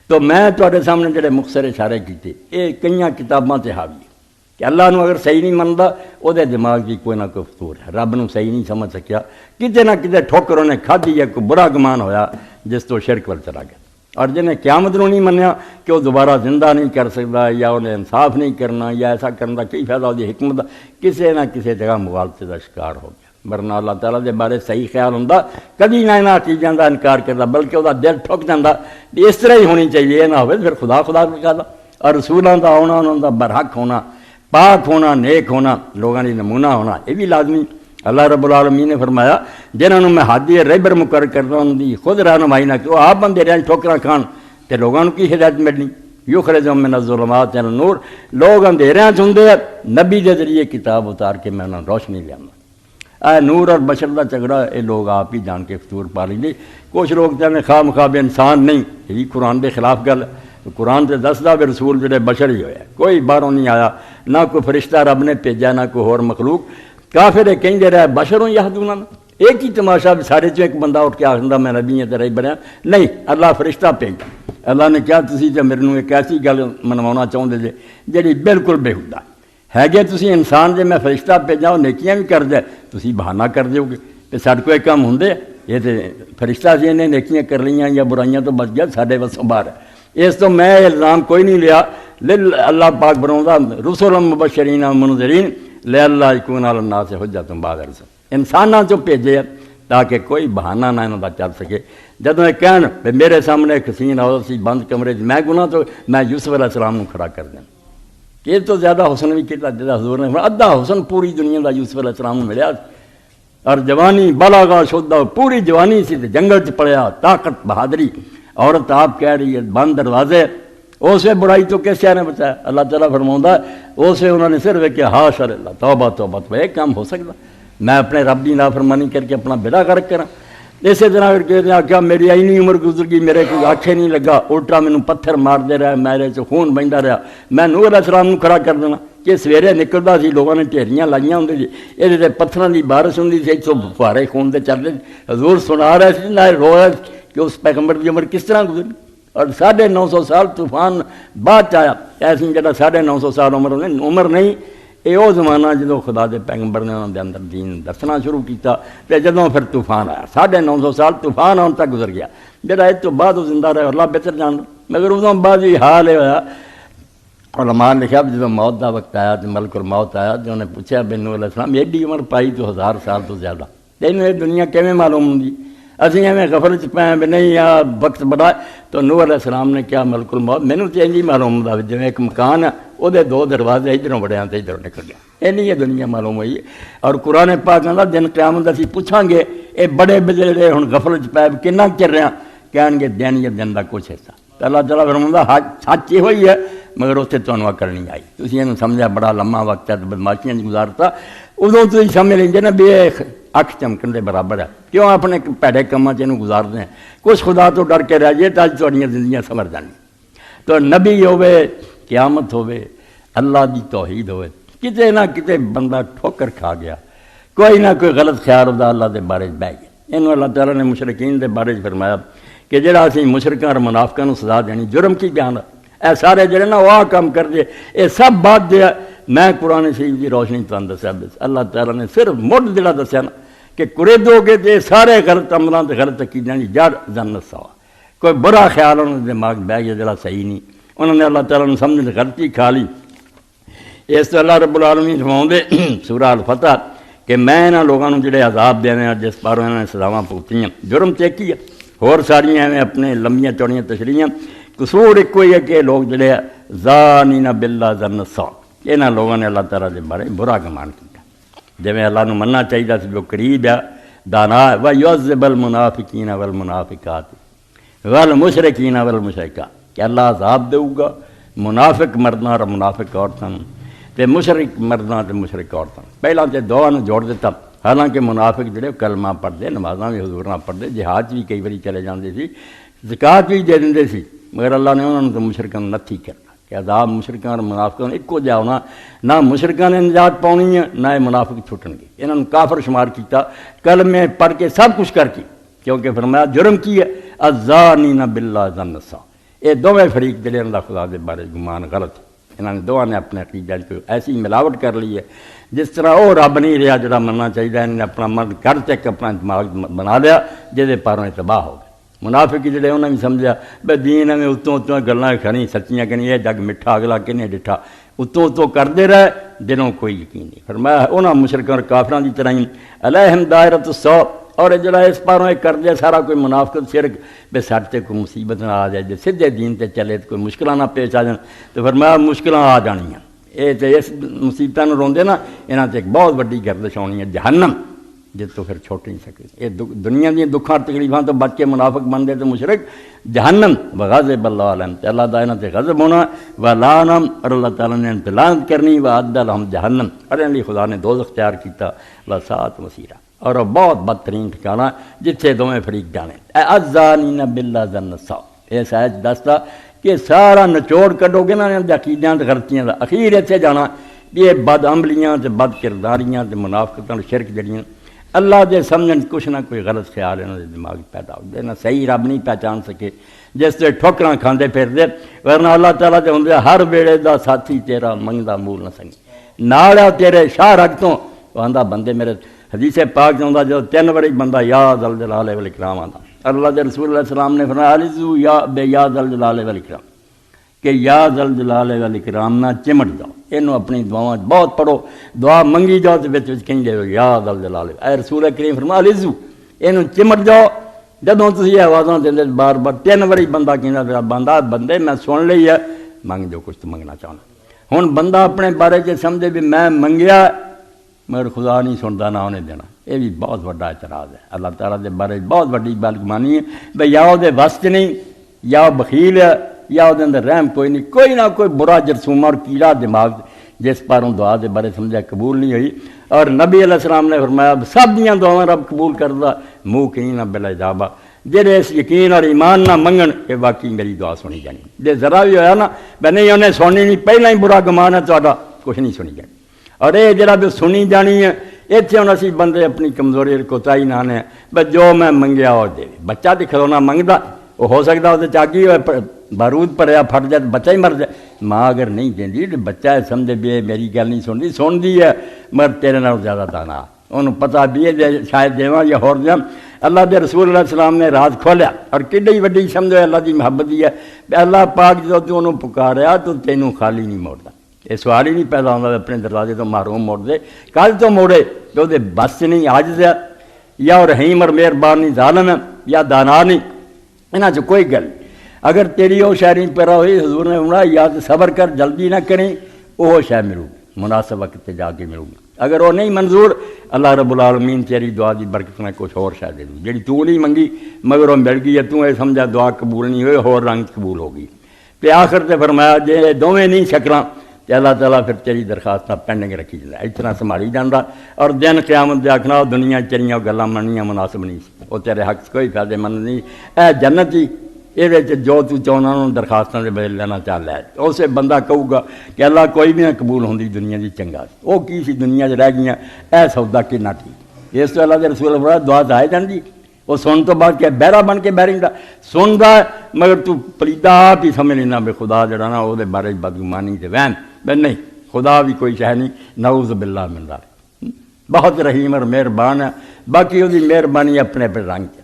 تو میں تواڈے سامنے جڑے مختصر اشارے کیتے یہ کئی کتاباں تے حاوی ہے کہ اللہ نو اگر صحیح نہیں منتا وہ دماغ کی کوئی نہ کوئی فطور ہے. رب نو صحیح نہیں سمجھ سکیا کتے نہ کتے ٹھوکر انہیں کھادی ہے کوئی برا گمان ہویا جس تو شرک ول چلا گیا. اور جنہیں قیامت نو نہیں منیا کہ وہ دوبارہ زندہ نہیں کر سکتا یا انہیں انصاف نہیں کرنا یا ایسا کرنے کا کئی فائدہ وہ حکمت کسی نہ کسی جگہ مغالطے کا شکار ہو گیا. ورنہ اللہ تعالیٰ دے بارے صحیح خیال ہوں کبھی نہ یہاں چیزوں کا انکار کرتا بلکہ وہ دل ٹھک جاتا اس طرح ہی ہونی چاہیے. یہ نہ ہو پھر خدا خدا کہتا اور رسولوں کا آنا انہوں کا برحق ہونا پاک ہونا نیک ہونا لوگوں کی نمونہ ہونا یہ بھی لازمی. اللہ رب العالمین نے فرمایا جنہوں میں ہادی رہبر مقرر کرتا ہوں دی خود رہنمائی نہ کہ وہ آپ بندے رہے ٹھوکراں کھان تو لوگوں کی ہدایت ملنی یخرجہم من الظلمات الی النور. لوگ اندھیریاں چندے نبی کے ذریعے کتاب اتار کے میں انہوں نے روشنی لیا. نور اور بشر کا جھگڑا یہ لوگ آپ ہی جان کے فطور پا لیں گے. کچھ لوگ کہتے ہیں خواہ مخواہ انسان نہیں یہ قرآن کے خلاف گل. قرآن سے دسدا بھی رسول جڑے بشر ہی ہوئے کوئی باہروں نہیں آیا نہ کوئی فرشتہ رب نے بھیجا نہ کوئی اور مخلوق. کافر یہ کہیں رہا بشروں یہدون ایک ہی تماشا بھی سارے ایک بندہ اٹھ کے آخر میں نبی ہے تیرا ہی بنیا نہیں اللہ فرشتہ بھیجا. اللہ نے کیا تسی تے میرے نوں ایک ایسی گل منوانا چاہتے جے جیڑی بالکل بےہودہ ہے گے. تسی انسان جے میں فرشتہ بھیجا وہ نیکیاں بھی کر دے تسی بہانہ کر دیو گے کہ ساڈے کوئی کام ہوندے یہ تے فرشتہ سی نے نیکیاں کر لیاں یا برائیاں تو بچ گیا ساڈے وسوں باہر ہے. اس تو میں الزام کوئی نہیں لیا اللہ پاک بناؤں رسول مبشرین منذرین لے اللہ یکون علی الناس حجۃ بعد الرسل انساناں چوں بھیجے تاکہ کوئی بہانہ نہ انہاں دا چل سکے. جدوں یہ کہن میرے سامنے ایک سین آؤ سی بند کمرے میں گناہ تو میں یوسف علیہ السلام نوں کھڑا کر دیں کہ تو زیادہ حسن بھی کیتا جدا حضور نے ادھا حسن پوری دنیا دا یوسف علیہ السلام نوں ملیا اور جوانی بلاغا شدہ پوری جوانی سی جنگل چ پڑیا طاقت بہادری. عورت آپ کہہ رہی ہے بند دروازے اسے برائی تو کیسے نے بچایا. اللہ تعالیٰ فرماؤں اسے انہوں نے صرف کہ ہاش اللہ توبہ توبہ تو یہ کام ہو سکتا میں اپنے رب کی نافرمانی کر کے اپنا بیڑا غرق کرا. اسی طرح کر کے آخیا میری اینی عمر گزر گئی میرے کوئی آنکھیں نہیں لگا الٹا مینوں پتھر مارتے رہا میرے سے خون بہتا رہا میں نوح علیہ السلام نوں کھڑا کر دینا کہ سویرے نکلتا سی لوگوں نے ڈھیریاں لائیاں ہوں سی یہ پتھروں کی بارش ہوں سی اتوں فوارے خون دے چلتے حضور سنا رہے تھے نہ رو رہے کہ اس پیغمبر کی عمر کس طرح گزری اور 950 سال طوفان بعد آیا ایسی جگہ 950 سال عمر نہیں یہ وہ زمانہ جدوں خدا دے پیغمبر نے انہوں دے اندر دین دسنا شروع کیتا تے جدوں پھر طوفان آیا 950 سال طوفان آن تک گزر گیا جڑا اس تو بعد وہ زندہ رہا اللہ بہتر جان مگر ادوں بعد یہ حال یہ ہوا علماء نے لکھا جدوں موت دا وقت آیا تو ملک الموت آیا جو انہیں پوچھا نوح علیہ السلام ایڈی عمر پائی تو 1000 سال تو زیادہ تینوں یہ دنیا کیویں معلوم ہوندی اسی ایویں غفلت چ پے بھی نہیں آ وقت بڑا تو نوح علیہ السلام نے کیا ملک الموت مینوں تو انج معلوم ہوندا جی ایک مکان ہے وہ 2 دروازے ادھروں بڑھیا تو ادھروں نکل گیا یہ دنیا معلوم ہوئی. اور قرآن پاک کہندا دن قیامت اسی پوچھاں گے یہ بڑے بجے ہن غفلت چ پے کنا چر رہا کہن گے دن یا دن دا کچھ حصہ. اللہ تعالیٰ فرماؤں سچ یہ ہوئی ہے مگر اتنے تمہیں عقل نہیں آئی تسی اینوں سمجھا بڑا لمبا وقت ہے بدماشیاں گزارتا ادوں تھی سمجھ لیں نا بھی یہ اکھ چمکن دے برابر ہے کیوں اپنے پیڑے کاماں چ گزارتے ہیں کچھ خدا تو ڈر کے رہ جائے تو اج تہاڈیاں زندگیاں سمر جانی. تو نبی ہوے قیامت ہوے اللہ دی توحید ہوے کتے نہ کتے بندہ ٹھوکر کھا گیا کوئی نہ کوئی غلط خیال ہوتا اللہ دے بارے بہ گیا. انہوں اللہ تعالیٰ نے مشرکین دے بارے فرمایا کہ جڑا اسی مشرکاں اور منافقاں نوں سزا دینی جرم کی بیان اے سارے جڑے نا وہ کام کر دے یہ سب بات دے میں قرآن شریف کی روشنی تمہیں دسیا اللہ تعالیٰ نے صرف مڈ جڑا دسیا نا کہ کرے دو گے تو سارے غلط عملوں تے غلط عقیدیاں دی جڑ جنت سوا کوئی برا خیال انہوں نے دماغ بہ گیا جڑا صحیح نہیں انہوں نے اللہ تعالیٰ نے سمجھ غلطی کھا لی اس تو اللہ رب العالمین فرماؤندے سورہ الفتح کہ میں انہاں لوگاں نوں جڑے عذاب دینے ہیں جس پاروں انہاں نے سزاواں بھگتیاں جرم تے کی ہے ہور ساریاں ایویں اپنے لمبیاں چوڑیاں تشریحاں قصور ایک ہوئی ہے کہ لوگ جڑے ظانین باللہ ظن السوء انہاں لوگوں نے اللہ تعالیٰ دے بارے برا گمان کیا جویں اللہ نوں مننا چاہیے سی جو قریب ہے دانا ویعذب المنافقین والمنافقات والمشرکین والمشرکات کہ اللہ عذاب دے گا منافق مرداں اور منافق عورتاں تے مشرک مرداں تے مشرک عورتاں پہلاں تے دعا نوں جوڑ دیتا حالانکہ منافق جڑے کلمہ پڑھتے نمازاں بھی حضور نہ پڑھتے جہاد بھی کئی باری چلے جاندے سی زکوٰۃ بھی دے دیندے سی مگر اللہ نے انہوں نے تو مشرکاں نوں نتھی کرنا کہ عذاب مشرکاں اور منافقاں نوں اکو جا ہونا نہ مشرکاں نے نجات پاؤنی ہے نہ منافق چھٹن گے انہوں نے کافر شمار کیتا کلمے پڑھ کے سب کچھ کر کے کیونکہ فرمایا جرم کی ہے الظانین باللہ ظن السوء یہ دونوں فریق جڑے اللہ خدا دے بارے گمان غلط انہوں نے دونوں نے اپنے عقیدے کو ایسی ملاوٹ کر لی ہے جس طرح وہ رب نہیں رہا جڑا مننا چاہیے انہوں نے اپنا من گھر تک اپنا دماغ بنا لیا جہدے پاروں تباہ ہو گئے منافق جڑے انہوں نے سمجھا بھائی دین میں اتوں اتوں گلاں کھڑی سچیاں کہ نہیں یہ جگ مٹھا اگلا کنے ڈٹھا اتوں اتوں کرتے رہے دنوں کوئی یقین نہیں فرمایا انہاں مشرکاں اور کافراں دی طرح ہی علیہم دائرۃ السوء اور جڑا اس پاروں کر دیا سارا کوئی منافقت شرک بے سٹ تے کوئی مصیبت نہ آ جائے جے سیدھے دین تے چلے تو کوئی مشکلاں نہ پیش آ جان تو فرمایا مشکلاں آ جانیاں یہ تے اس مصیبتاں نوں روندے نا انہاں تے ایک بہت وڈی گردش آنی ہے جہنم جس تو پھر چھوٹ نہیں سکے یہ دنیا دی دکھاں تکلیفاں تو بچ کے منافق بن دے تو مشرک جہنم وغضب اللہ علیہم تے اللہ تعالیٰ تے غضب ہونا ولعنہم اور اللہ تعالیٰ نے لعنت کرنی وأعد لہم جہنم اور ان لیے خدا نے دوزخ اختیار کیتا لساءت مصیرا اور بہت بدترین ٹھکانا جتھے دونوں فریق جانے الظانین باللہ ظن السوء اس آیت دستا کہ سارا نچوڑ کڈو گے نا عقیدیاں تے غلطیاں دا اخیر اتنے جانا یہ بد عملیاں تے بد کرداریاں تے منافقتاں شرک جڑیاں اللہ دے سمجھن کچھ نہ کوئی غلط خیال انہوں دے دماغ پیدا ہو گئے نہ صحیح رب نہیں پہچان سکے جس سے ٹھوکراں کھاندے پھردے ورنہ اللہ تعالیٰ دے ہوندے ہر ویلے دا ساتھی تیرا منگدا مول نہ سنگی نالا تیرے شاہ رکھ تو آندا بندے میرے حدیث پاک جاؤں جو 3 واری بندہ یا ذل جلال والاکرام آندا اللہ دے رسول اللہ علیہ السلام نے فرمایا علیزو یا بے یا ذل جلال والاکرام کہ یا ذل جلال والاکرام نہ چمٹ جاؤ انہوں اپنی دعاواں بہت پڑھو دعا منگی جاؤ تو بچ کہیں دے یا ذل جلال اے رسول کریم فرمایا علیزو انہوں چمٹ جاؤ جدوں تسی آوازاں دے بار بار 3 واری بندہ کہندا بندہ بندے میں سن لئی ہے منگ جو کچھ تو منگنا چاہنا ہن بندہ اپنے بارے چ سمجھے بھی میں منگیا مگر خدا نہیں سنتا نہ انہیں دینا یہ بھی بہت بڑا اعتراض ہے اللہ تعالیٰ دے بارے بہت بڑی بدگمانی ہے بھئی یا وہ وسط نہیں یا بخیل ہے یا وہ اندر رحم کوئی نہیں کوئی نہ کوئی برا جرثومہ اور کیڑا دماغ جس پاروں دعا دے بارے سمجھا قبول نہیں ہوئی اور نبی علیہ السلام نے فرمایا سب دیاں دعاواں رب قبول کردا منہ کہیں نہ بلا اجابہ جہے اس یقین اور ایمان نہ منگن کہ واقعی میری دعا سنی جانی جے ذرا بھی ہویا نا بھئی نہیں انہیں سننی نہیں پہلے ہی برا گمان ہے تہاڈا کچھ نہیں سنی جانی اور یہ جڑا بھی سنی جانی ہے اتنے ہوں اسی بندے اپنی کمزوری کوتاہی نہ آنے بس جو میں منگیا وہ دے بچہ تو کھلونا منگتا وہ ہو سکتا وہ چاگی بارود پڑیا پھٹ جائے بچہ ہی مر جائے ماں اگر نہیں دینی تو بچہ سمجھے بھی میری گل نہیں سنتی ہے مگر تیرے نال زیادہ دانا انہوں پتہ بھی ہے شاید دیواں یا ہور دیاں اللہ دے رسول اللہ السلام نے راز کھولیا اور کڈی وڈی سمجھو اللہ دی محبت دی ہے کہ اللہ پاک جو تو انہوں پکاریا تو تینوں خالی نہیں موڑتا یہ سوال ہی نہیں پیدا ہوتا اپنے دروازے تو محروم موڑ دے کل تو موڑے کہ وہ بس نہیں عاجز ہے یا وہ رحیم اور مہربان نہیں ظالم ہے یا دانا نہیں انہاں چ کوئی گل اگر تیری وہ شاعری پیرا ہوئی حضور نے فرمایا یا تو صبر کر جلدی نہ کریں وہ شے ملو گی مناسب وقت تے جا کے ملو گی اگر وہ نہیں منظور اللہ رب العالمین تیری دعا دی برکت میں کچھ اور شے دے دوں جڑی تو نہیں منگی مگر وہ مل گئی ہے تو یہ سمجھا دعا قبول نہیں ہوئی ہور رنگ قبول ہو گئی تے آخر تے فرمایا جے دوویں نہیں شکلاں تے اللہ تعالیٰ پھر تیری درخواست پینڈنگ رکھی جاتا اس طرح سنبھالی جانا اور دن قیامت دے آخنا وہ دنیا چریاں گلاں مننیاں مناسب نہیں سی وہ تیرے حق کوئی فائدے مند نہیں اے جنت ہی یہ جو تو چاہنا انہوں درخواستوں کے بدل لینا چاہ لے اسے بندہ کہوں گا کہ اللہ کوئی بھی نہ قبول ہوندی دنیا دی چنگا سی وہ کی سی دنیا چ رہ گئیاں اے سودا کنا ٹھیک اس تو اللہ کے رسول اللہ دعا ضائع جاندی وہ سن تو بعد کہ بہرا بن کے بہریں دا سندا مگر تو پلیتا آپ ہی سمجھ لینا بے خدا جڑا نا وہ بارے بدگمانی تے وہم بے نہیں خدا بھی کوئی شے نہیں نعوذ باللہ من ذالک بہت رحیم اور مہربان ہے، باقی وہ مہربانی اپنے اپنے رنگ ہے۔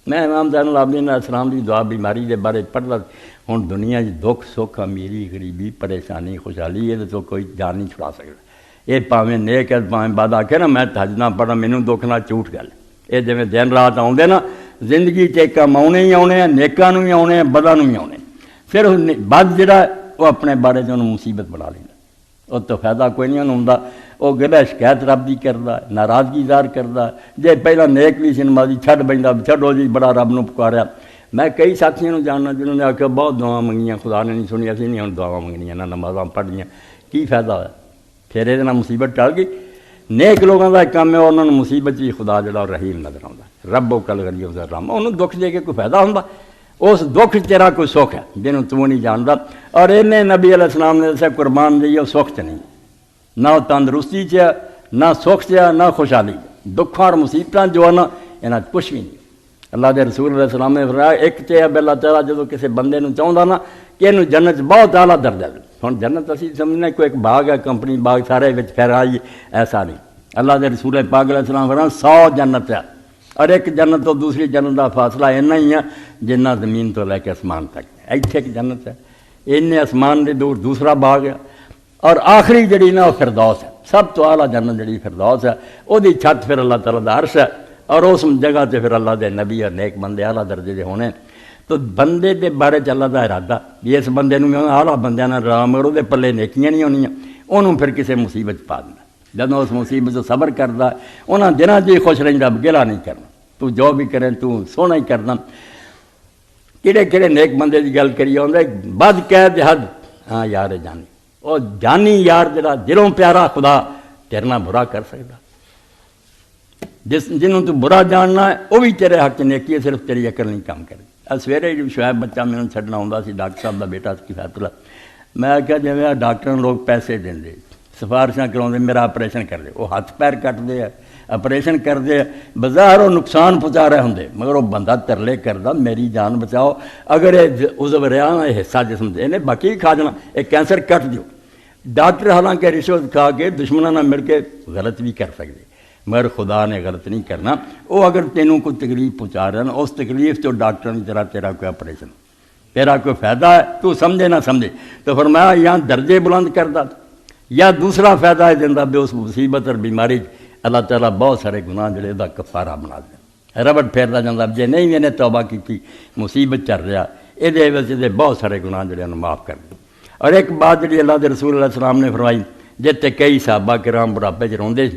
میں امام زین العابدین علیہ السلام کی دعا بیماری کے بارے پڑھتا ہوں، دنیا دکھ سکھ امیری غریبی پریشانی خوشحالی یہ تو کوئی جان نہیں چھڑا سکتا۔ یہ پاویں نیک ہے پاویں بد آکھے نا میں تہجد نہ پڑھا مینوں دکھ نہ جھوٹ گل، یہ جویں دن رات آؤندے نا زندگی تے کم آنے ہی آنے ہیں، نیکاں نوں بھی آنے ہیں بداں نوں بھی آنے، پھر بد جڑا وہ اپنے بارے چ مصیبت بنا لینا، وہ تو فائدہ کوئی نہیں ہوندا، وہ گلے شکایت رب دی کردا ہے، ناراضگی ظاہر کردا ہے، جے پہلا نیک بھی سن ماضی چھڈ بیندا چھڈو جی بڑا رب نوں پکاریا۔ میں کئی ساتھیوں نوں جاننا جنہوں نے آخیا بہت دعا منگیاں خدا نے نہیں سنی، اسی نہیں ہن دعا منگنیاں نہ نمازاں پڑھنیاں، کی فائدہ ہوا؟ پھر یہ مصیبت ٹل گئی۔ نیک لوگوں کا کام ہے انہوں نے مصیبت بھی خدا جڑا رحیم نظر آتا، رب و کل غریب الرحمٰن، انہوں دکھ دے کے کوئی فائدہ ہوندا؟ اس دکھ تیرا کوئی سکھ ہے جنہوں تو نہیں جانتا، اور انہیں نبی علیہ السلام نے دسیا قربان جائیے وہ سکھ چ نہیں، نہ وہ تندرستی چ نہ سکھ چ نہ خوشحالی، دکھاں اور مصیبتاں جو ہے نا یہاں کچھ بھی نہیں۔ اللہ دے رسول علیہ السلام نے فرمایا ایک تے اب اللہ تعالیٰ جدو کسی بندے نوں چاہتا نا کہ یہ جنت بہت اعلیٰ درجہ ہے، ہوں جنت اسی سمجھنے کوئی ایک باغ ہے کمپنی باغ سارے پھیرائی، ایسا نہیں۔ اللہ دے رسول پاک علیہ السلام فرمایا 100 جنت ہے، اور ایک جنت تو دوسری جنت کا فاصلہ اتنا ہی ہے جنہ زمین تو لے کے آسمان تک، ایتھے ایک جنت ہے، ان آسمان دے دور دوسرا باغ ہے، اور آخری جڑی نا وہ فردوس ہے، سب تو اعلیٰ جنت جڑی فردوس ہے، وہ چھت پھر اللہ تعالیٰ دا عرش ہے، اور اس جگہ تے پھر اللہ دے نبی اور نیک بندے اعلیٰ درجے دے ہونے۔ تو بندے دے بارے چ اللہ دا ارادہ بھی اس بندے نوں اعلیٰ بندیاں نال رلا مگر وہ پلے نیکیاں نہیں ہونیاں، انہوں پھر کسی مصیبت پا دینا، جدوں اس مصیبت سے صبر کردا انہاں دناں جی خوش رہندا، گلا نہیں کرنا، تو جو بھی کریں تو سونا ہی کرنا۔ کہڑے کہڑے نیک بندے کی گل کریے آدھے بد قید حد، ہاں یار جانی، وہ جانی یار جڑا دلوں پیارا خدا تیرے نال برا کر سکتا، جنہوں تو برا جاننا ہے وہ بھی تیرے حق نیکی ہے، صرف تیری عقل نہیں کام کرے۔ سویرے شعیب بچہ میرے چھڈنا آتا سی، ڈاکٹر صاحب کا بیٹا کفایت اللہ، میں آخیا جی ڈاکٹر لوگ پیسے دیں سفارشاں کرا میرا آپریشن کر دے، وہ ہاتھ پیر کٹتے ہیں آپریشن کرتے بظاہر وہ نقصان پہنچا رہے ہوں مگر وہ بندہ ترلے کرتا میری جان بچاؤ، اگر یہ عضو رہا نا یہ حصہ جسم دے انہیں باقی کھا جانا، یہ کینسر کٹ دیو۔ ڈاکٹر حالانکہ رشوت کھا کے دشمنوں نہ مل کے غلط بھی کر سکتے، مگر خدا نے غلط نہیں کرنا۔ وہ اگر تینوں کوئی تکلیف پہنچا رہے ہیں اس تکلیف تو ڈاکٹر نے تیرا کوئی آپریشن تیرا کوئی فائدہ ہے تو سمجھے نہ سمجھے، تو فرمایا یہاں درجے بلند کرتا، یا دوسرا فائدہ ہے دینا بھی اس مصیبت اور بیماری اللہ تعالیٰ بہت سارے گناہ جڑے دا کفارہ بنا دیں، ربٹ پھیرتا جاتا جے نہیں میں نے توبہ کی مصیبت چل رہا یہ بہت سارے گناہ جڑے انہوں معاف کر دیں۔ اور ایک بات جڑی اللہ دے رسول علیہ السلام نے فرمائی جتے کئی صحابہ کرام بڑھاپے چ روندے،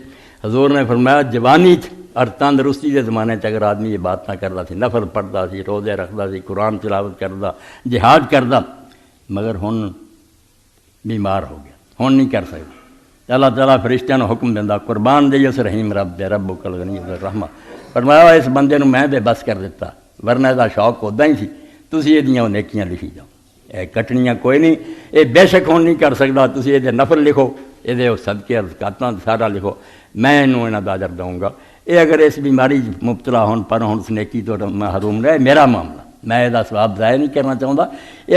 حضور نے فرمایا جوانی اور تندرستی کے زمانے اگر آدمی یہ بات نہ کرتا سی، نفل پڑھتا سی، روزے رکھتا سی، قرآن تلاوت کرتا، جہاد کرتا، مگر ہن بیمار ہو گیا، ہن نہیں کر سکتا۔ اللہ تعالیٰ فرشتیاں نے حکم دینا قربان دے اس رحیم رب دے رب کل غنی الرحمہ، فرمایا اس بندے نوں میں بے بس کر دیتا، ورنہ دا شوق ادا ہی سی، تسی یہ نیکیاں لکھی جاؤ، یہ کٹنیاں کوئی نہیں، یہ بے شک ہون نہیں کر سکتا، تسی یہ نفل لکھو، یہ صدقے زکاتاں سارا لکھو، میں انہوں دا اجر دوں گا۔ یہ اگر اس بیماری مبتلا ہون پر ہوں اس نیکی تو محروم رہے میرا معاملہ، میں یہ ثواب ضائع نہیں کرنا چاہتا۔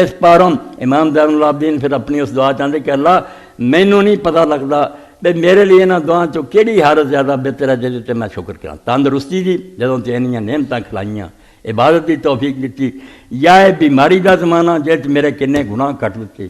اس پاروں امام زین العابدین پھر اپنی اس دعا چاہتے کہ اللہ مینوں نہیں پتہ لگتا بھئی میرے لیے انہاں دعا چوں کیڑی حالت زیادہ بہتر ہے جہدے تے میں شکر کراں، تندرستی دی جدوں تے انہیاں نعمتاں کھلائیاں، عبادت دی توفیق دیتی، یا یہ بیماری دا زمانہ جہد میرے کنے گناہ کٹ دیتے،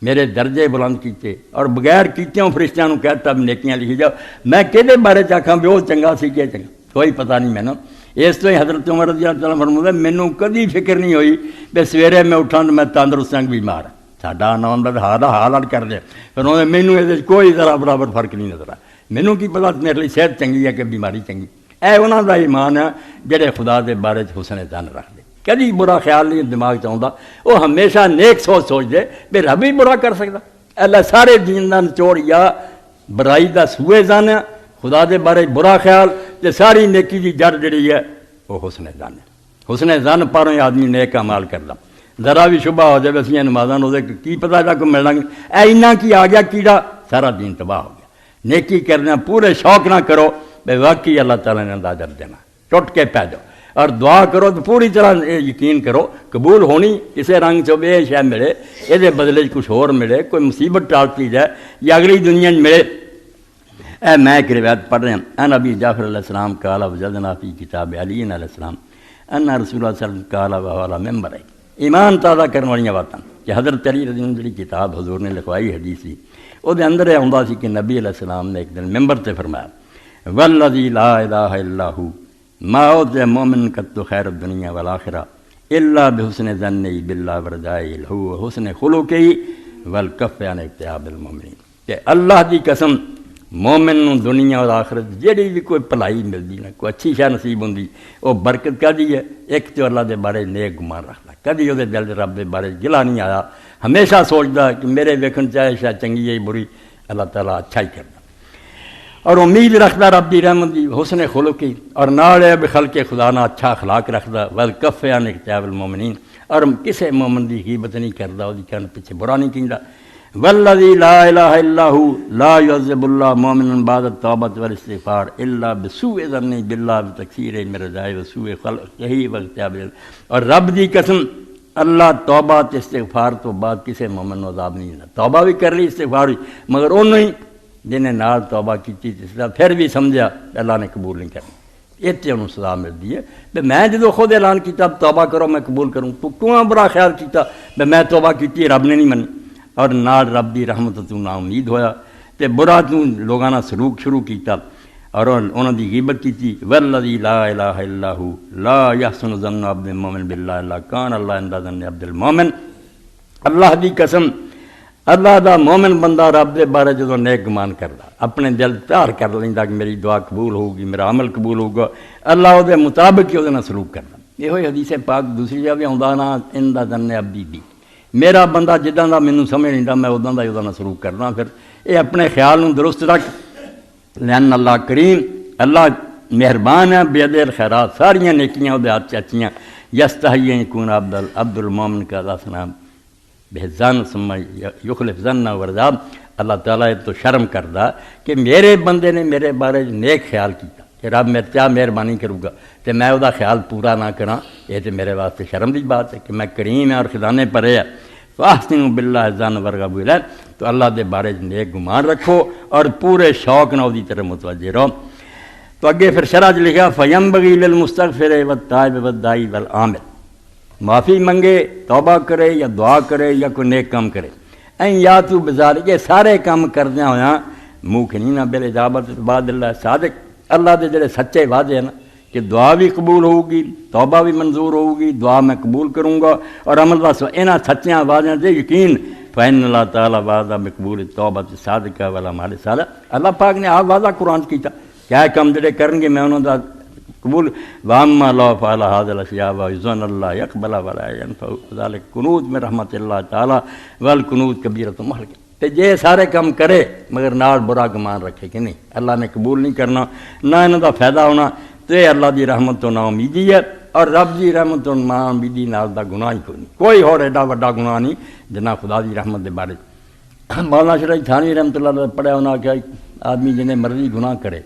میرے درجے بلند کیتے، اور بغیر کیتیوں فرشتیاں نوں کہتا نیکیاں لکھی جاؤ، میں کہدے بارے چاکھاں بھی وہ چنگا سی کہ چنگا کوئی پتہ نہیں مینوں۔ اس تو ہی حضرت عمر رضی اللہ عنہ فرماتے مینوں کدی فکر نہیں ہوئی کہ سویرے میں اٹھاں تو میں تندرست ہاں بیمار ہاں، ساڈا نام دا حال کر دے، پھر انہوں نے مینوں یہ کوئی ذرا برابر فرق نہیں نظر آیا، مینوں کی پتہ میرے لیے صحت چنگی ہے کہ بیماری چنگی، اے انہاں دا ایمان ہے جڑے خدا دے بارے حسن ظن رکھ دے، کدی برا خیال نہیں دماغ چاہتا، وہ ہمیشہ نیک سوچ دے بھی رب بھی برا کر سکتا۔ اللہ سارے دین دا نچوڑ یا برائی دا سوئے ظن ہے، خدا دے بارے برا خیال، تے ساری نیکی دی جڑ جڑی ہے وہ حسن ظن ہے، حسن ظن پاروں آدمی نیک اعمال کردا، ذرا بھی شبہ ہو جائے اسی نمازاں روزے کی پتہ جا کو ملنا گے، اینا کی آ گیا کیڑا سارا دین تباہ ہو گیا۔ نیکی کرنا پورے شوق نہ کرو بے واقعی اللہ تعالیٰ نے اندازہ دینا، ٹوٹ کے پہ جاؤ اور دعا کرو تو پوری طرح یقین کرو قبول ہونی، کسی رنگ سے بے شے ملے، یہ بدلے کچھ اور ملے، کوئی مصیبت ٹالتی جائے یا اگلی دنیا ملے، اے میں ایک روایت پڑھ رہے ہیں ان ابی جعفر علیہ السلام قال وجدنا فی کتاب علی علیہ السلام ان رسول اللہ صلی اللہ علیہ وسلم قال وعلى ممبر ایمان تازہ کرنے والی باتاں کہ حضرت علی رضی اللہ عنہ کی کتاب حضور نے لکھوائی حدیث سی وہ دے اندر آਉਂਦਾ سی کہ نبی علیہ السلام نے ایک دن ممبر تے فرمایا والذی لا الہ الا هو ما اوتي مومن قط خیر الدنیا والآخرہ الا بحسن ظنی باللہ ورجائے له حسن خلقی والکف عن اغتیاب المؤمنین کہ اللہ دی قسم مومن نو دنیا اور آخرت جیڑی بھی کوئی بھلائی ملتی نا کوئی اچھی شے نصیب ہوندی وہ برکت کدی ہے ایک تو اللہ دے بارے نیک گمان رکھدا کدی وہ دل دے رب دے بارے گلا نہیں آیا ہمیشہ سوچدا کہ میرے ویکھن چاہے شے چنگی ہے بری اللہ تعالیٰ اچھا ہی کردا اور امید رکھدا رب دی رحمت دی حسن خلقی اور نال ہے بخلق خدا نہ اچھا اخلاق رکھدا والکف عن اغتیاب المؤمنین اور کسے مومن دی غیبت نہیں کردا او دی کن پیچھے برا نہیں کیندا والذی لا الہ الا ہو لا یعذب اللہ مومن بعد التوبۃ والاستغفار الا بسوء ظن باللہ بتکثیر مرضائے وسوء خلقہ واغتیاب اور رب دی قسم اللہ توبہ تے استغفار تو بعد کسے مومن نو عذاب نہیں دینا توبہ بھی کر لی استغفار بھی مگر انہوں ہی جنہیں نال توبہ کی پھر بھی سمجھا اللہ نے قبول نہیں کرنی اتنے انہوں سزا ملتی ہے بے میں جدو خود اعلان کیتا توبہ کرو میں قبول کروں تو کیوں برا خیال کیتا بے میں توبہ کیتی رب نے نہیں منی اور نال رب دی رحمت تو نا امید ہویا تے برا تو لوگاں نال سلوک شروع کیتا اور انہوں دی غیبت کیتی والذی لا الہ الا ہو لا یحسن ظن عبد المؤمن باللہ الا کان اللہ عند ظن عبد المؤمن اللہ دی قسم اللہ دا مومن بندہ رب دے بارے جدوں نیک گمان کردا اپنے دل تیار کر لیندا کہ میری دعا قبول ہوگی میرا عمل قبول ہوگا اللہ او دے مطابق ہی او دے نال سلوک کردا یہ ہوئی حدیث پاک دوسری جگہ بھی آਉਂدا نا ان دا ظن عبدی بھی میرا بندہ جداں دا مینوں سمجھ نہیں دا میں اوداں دا اوداں نال سلوک کرنا پھر یہ اپنے خیال نوں درست رکھ لأن اللہ کریم اللہ مہربان ہے بید الخیرات ساریاں نیکیاں او دے ہاتھ اچھیاں یستحی ان یکون عبد المومن کا سلام بہزان ثم یخلف ظن ورزاب اللہ تعالیٰ تو شرم کردا کہ میرے بندے نے میرے بارے نیک خیال کیتا کہ رب میرے کیا مہربانی کروں گا تو میں وہ خیال پورا نہ کراں یہ تو میرے واسطے شرم دی بات ہے کہ میں کریم ہے اور خزانے پرے ہے فاحسنوا باللہ ظن وارغبوا الیہ تو اللہ دے بارے نیک گمان رکھو اور پورے شوق نہ دی طرف متوجہ رہو تو اگے پھر شرح لکھا فینبغی للمستغفر والتائب والداعی والعامل معافی منگے توبہ کرے یا دعا کرے یا کوئی نیک کام کرے این یا تو بذالک یہ سارے کام کردیا ہویا موقنین بالاجابۃ بعد اللہ صادق اللہ دے جڑے سچے وعدے ہیں نا کہ دعا بھی قبول ہوگی توبہ بھی منظور ہوگی دعا میں قبول کروں گا اور عمل بس انہاں سچیاں وعدیاں سے یقین فإن اللہ تعالیٰ وعدہ بقبول توبۃ صادقہ والاعمال صالحہ اللہ پاک نے آپ وعدہ قرآن کیتا کیا کام جڑے کرن گے میں انہوں دا قبول واما لا فعل هذا الاشیاء ويظن اللہ يقبل ولا ينفع ذلك قنوت میں رحمت اللہ تعالی والقنوت کبیرۃ محلک تے جے سارے کام کرے مگر نال برا گمان رکھے کہ نہیں اللہ نے قبول نہیں کرنا نہ انہاں دا فائدہ ہونا تے اللہ دی رحمت تو نا امیدی ہے اور رب دی رحمت تو نا امیدی نال دا گناہ ہی کوئی نہیں کوئی اور ایڈا وڈا گناہ نہیں جنا خدا دی رحمت دے بارے مولانا شریف تھانی رحمت اللہ علیہ پڑھیا ہونا کہ آدمی جنہیں مرضی گناہ کرے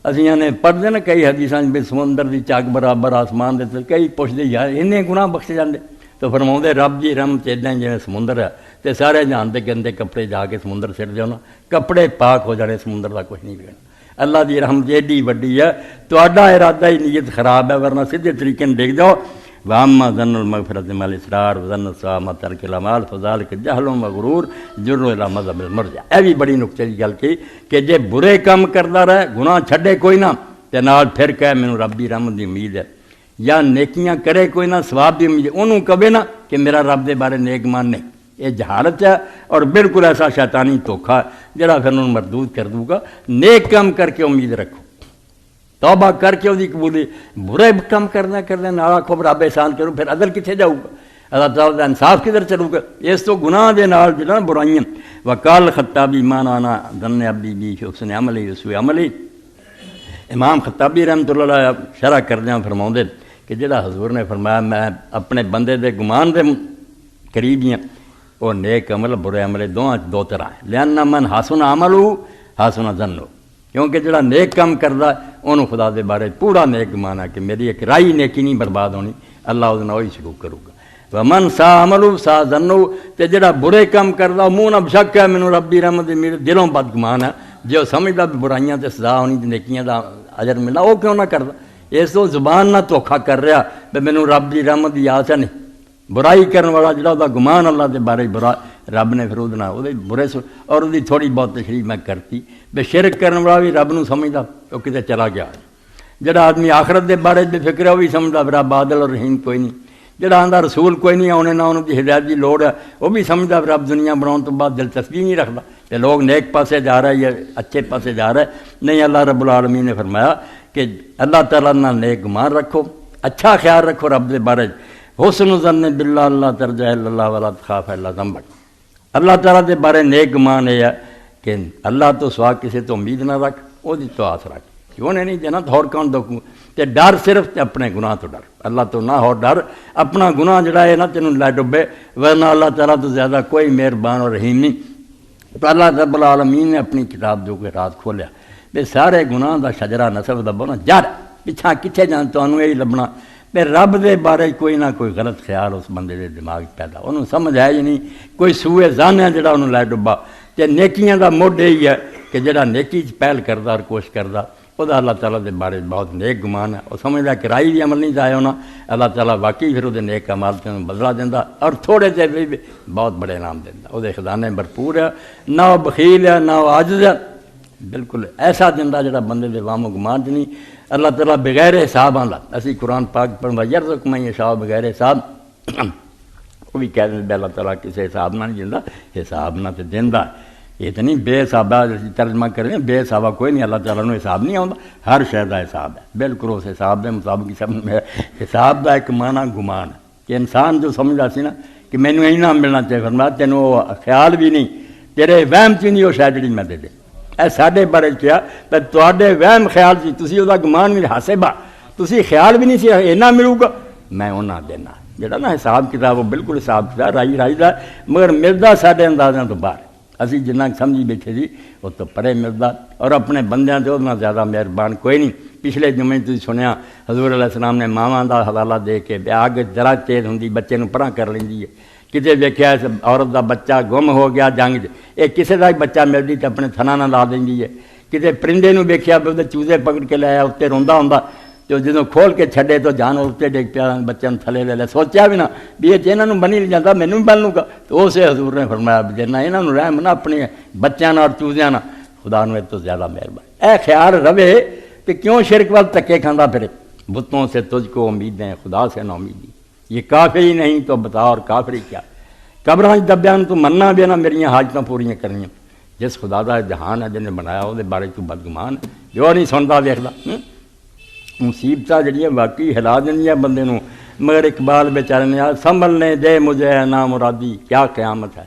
اسی نے پڑھتے نا کئی حدیثاں بھی سمندر دی چاک برابر آسمان دے تو کئی پوچھتے یار انہیں گناہ بخشے جاندے تو فرماؤں رب دی رحمت ایڈا جی سمندر ہے تو سارے جہان دے گندے کپڑے جا کے سمندر سٹ جاؤ نا کپڑے پاک ہو جانے سمندر کا کچھ نہیں بگڑنا اللہ دی رحمت ایڈی وڈی ہے تہاڈا ارادہ ہی نیت خراب ہے ورنہ سیدھے طریقے نے دیکھ جاؤ واما ظن المغفرۃ مع الاصرار وظن الصواب مع ترک الاعمال فذلک جہل وغرور جر الی مذہب المرجع اے بھی بڑی نکتے کی گل کی کہ جے برے کام کردا رہے گناہ چھڈے کوئی نہ تے نال پھر کہے مینوں رب دی رحمت دی امید ہے یا نیکیاں کرے کوئی نہ ثواب دی امید ہے انہوں کہے نا کہ میرا رب دے بارے نیک مان نہیں یہ جہالت ہے اور بالکل ایسا شیطانی دھوکھا ہے جڑا پھر انہوں مردود کر دوں گا نیک کام کر کے امید رکھو توبہ کر کے وہ قبولی برے کام کرنا نہ آخو رب احسان کروں پھر عدل کتنے جاؤ گا اللہ تعالیٰ کا انصاف کدھر چلو گا اس تو گناہ دے نال جو نا برائیاں وقال خطابی مانانا ظن عبدی بی حسن عملی سوء عملی امام خطابی رحمۃ اللہ علیہ شرح کردیاں فرماؤں دے کہ جڑا حضور نے فرمایا میں اپنے بندے دے گمان دے قریب ہی وہ نیک عمل برے عمل دو طرح ہیں لأن من حسن عملو حسن ظنو کیونکہ جڑا نیک کام کردا انہوں خدا دے بارے پورا نیک گمان ہے کہ میری ایک رائی نیکی نہیں برباد ہونی اللہ اس وہی سلوک کروں گا ومن سا عملو سا ظنو تے جڑا برے کام کردا منہ نہ شک ہے مینوں رب دی رحمت میرے دلوں بد گمان ہے جو سمجھتا بھی برائیاں تے سزا ہونی تے نیکیاں دا اجر ملنا، وہ کیوں نہ کردا؟ اس تو زبان نہ دھوکھا کر رہا بھی مینوں رب دی رحمت دی آس ہے نہیں۔ برائی کرن والا جڑا دا گمان اللہ دے بارے برا رب نے پھر وہ برے اور وہ تھوڑی بہت تشریح میں کرتی بے شرک کرن والا بھی رب نو سمجھدا وہ کتے چلا گیا۔ جڑا آدمی آخرت دے بارے بے فکر ہے وہ بھی سمجھدا رب عادل اور رحیم کوئی نہیں۔ جڑا آندا رسول کوئی نہیں آنے نہ انہوں دی ہدایت دی لوڑ ہے وہ بھی سمجھدا رب دنیا بناؤن تو بعد دلچسپی نہیں رکھدا کہ لوگ نیک پاسے جا رہا ہے یا اچھے پاسے جا رہا ہے۔ نہیں، اللہ رب العالمین نے فرمایا کہ اللہ تعالیٰ نہ نیک گمان رکھو، اچھا خیال رکھو رب دے بارے، حسن ظن باللہ اللہ ترجع الا اللہ ولا تخاف الا ذنبک۔ اللہ تعالیٰ دے بارے نیک گمان یہ ہے کہ اللہ تو سوا کسی تو امید نہ رکھ، وہ دی تو آس رکھ کہ انہیں نہیں دینا تو اور کون دکھوں تے ڈر صرف تے اپنے گناہ تو ڈر، اللہ تو نہ ہو ڈر، اپنا گناہ جڑا ہے نا تینوں لے ڈبے، ورنہ اللہ تعالیٰ تو زیادہ کوئی مہربان اور رحیم نہیں۔ تو اللہ رب العالمین نے اپنی کتاب جو کہ رات کھولیا بے سارے گناہ دا شجرہ نسب دا بنا جڑ پچھا کتنے جان تو انہوں یہی لبنا بے رب دے بارے کوئی نہ کوئی غلط خیال اس بندے دے دماغ پیدا، انہوں سمجھ ہے ہی نہیں، کوئی سوئے زان ہے جڑا انہوں لے ڈبا تے نیکیاں دا موڈ یہی ہے کہ جڑا نیکی پہل کردا اور کوشش کردا وہ اللہ تعالیٰ دے بارے بہت نیک گمان ہے، وہ سمجھدا کہ رائی بھی عمل نہیں ضائع ہونا، اللہ تعالیٰ واقعی پھر وہ نیک عمال تے بدلا دینا اور تھوڑے سے بھی بہت بڑے انعام دینا، وہ خزانے بھرپور ہے، نہ وہ بخیل ہے نہ وہ عاجز ہے، بالکل ایسا دینا جڑا بندے دے وام و گمان نہیں۔ اللہ تعالیٰ بغیر حساب آندا، اسی قرآن پاک پڑھوا یرزق من یشاء بغیر حساب، وہ بھی کہہ دیں اللہ تعالیٰ کسی حساب نہ نہیں دینا، حساب نہ تو دینا، یہ تو نہیں بے حسابہ ترجمہ کریں بے حسابہ کوئی نہیں، اللہ تعالیٰ نے حساب نہیں آتا، ہر شے دا حساب ہے، بالکل اس حساب دے مطابق سب میں حساب دا ایک معنی گمان ہے کہ انسان جو سمجھدا سی نا کہ مینوں یہی نہ ملنا چاہیے، فرمایا تینوں وہ خیال بھی نہیں، تیرے وہم چ نہیں وہ شاید جڑی میں دے دے، اے ساڈے بارے کیا تے تواڈے وہم خیال سی تسی او دا گمان نہیں حاسبہ، تسی خیال بھی نہیں سی اینا ملوں گا، میں انہاں دینا جڑا نا حساب کتاب وہ بالکل حساب کتاب رائی دا مگر ملدا ساڈے اندازاں تو باہر، اسی جنہ سمجھی بیٹھے جی وہ تو پرے ملدا، اور اپنے بندیاں تے اتنا زیادہ مہربان کوئی نہیں۔ پچھلے جمعے تسی سنیا حضور علیہ السلام نے ماواں دا حوالہ دے کے آگ ذرا تیز ہوندی بچے نوں پرا کر لیندی ہے، کتے ویکھیا عورت دا بچہ گم ہو گیا جنگ یہ کسے دا بچہ ملدی تے اپنے تھنا نہ لا دیندی ہے، کتے پرندے نوں ویکھیا تے چوزے پکڑ کے لے آیا اتنے روندا ہوندا تو جدوں کھول کے چھڈے تو جان اتنے ڈگ پیا بچے نوں تھلے لے لے، سوچیا بھی نہ بھی یہ انہاں نوں بنی نہیں جاندا مینوں بھی بن لوں گا، تو اسے حضور نے فرمایا بھی جنہ انہاں نوں رحم نہ اپنے بچیاں نال اور چوزیاں نال خدا نوں تو زیادہ مہربان، اے خیال رہے کہ کیوں شرک وال تکے کھاندا پھرے، بتوں سے تجھ کو امیدیں خدا سے نہ امیدی، یہ کافری نہیں تو بتا اور کافری کیا، قبراں دبیاں تو مننا بھی نہ میری حاجتاں پوریاں کرنیاں، جس خدا دا جہان ہے جن نے بنایا وہ بارے تو بدگمان ہے، جو نہیں سنتا ویکھدا، مصیبتاں جڑیاں واقعی ہلا دینیاں بندے نوں، مگر اقبال بیچارے نے سنبھلنے دے مجھے نامرادی کیا قیامت ہے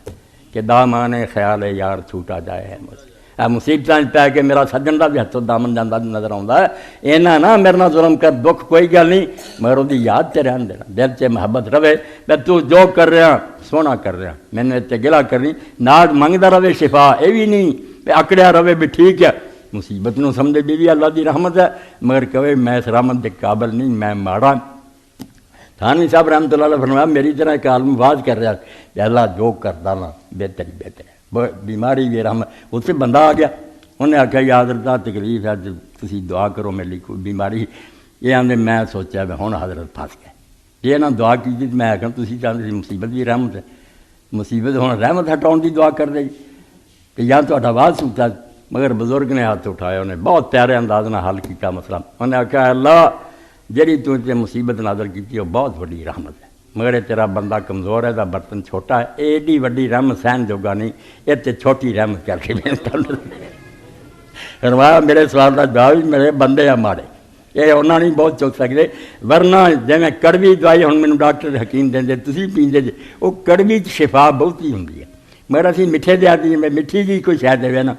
کہ دامان خیال یار چھوٹا جائے ہے مجھے، مصیبتاں پہ کہ میرا سجن دا بھی ہتھوں دامن جاندا نظر آوندا ہے، اینا نہ میرے نال ظلم کر، دکھ کوئی گل نہیں مگر وہ یاد تے رہن دینا، دل چ محبت رہے کہ تو جو کر رہا سونا کر رہا، میں نے تے گلا کرنی نال منگدا رہے شفا، یہ بھی نہیں کہ اکڑیا رہے بھی ٹھیک ہے، مصیبت نوں سمجھے بھی اللہ دی رحمت ہے مگر کہے میں اس رحمت دے قابل نہیں، میں ماڑا۔ تھانوی صاحب رحمۃ اللہ علیہ فرمایا میری طرح ایک عالم واز کر رہا کہ اللہ جو کردا نا بہتر ہی بہتر ہے، بیماری بھی رحمت، اس سے بندہ آ گیا انہیں آخیا یا حضرت تکلیف ہے تسی دعا کرو میرے لیے کوئی بیماری، یہ آدھے میں سوچا بھی ہوں حضرت پھنس گئے، یہ نہ دعا کی تو میں آخر تسی چاہتے مصیبت بھی رحمت ہے، مصیبت ہوں رحمت ہٹاؤن دی دعا کر دے کہ یا تو آواز سوچا، مگر بزرگ نے ہاتھ اٹھایا، انہیں بہت پیارے انداز نہ حل کیا مسئلہ، انہیں آخیا اللہ جڑی تو تے مصیبت نازل کی وہ بہت بڑی رحمت ہے، مگر تیرا بندہ کمزور ہے دا برتن چھوٹا ہے، ایڈی وڈی رحمت سہن جوگا نہیں، یہ تے چھوٹی رحمت کر کے فرمایا میرے سوال کا جواب بھی میرے بندے ہیں ماڑے، یہ انہاں نہیں بہت چک سکتے، ورنہ جی میں کڑوی دوائی ہوں مینوں ڈاکٹر حکیم دیں تسی پیندے جے، وہ کڑوی شفا بہت ہی ہوں، مگر اسی میٹھے دے آتی میں میٹھی جی کوئی شاید دے نا،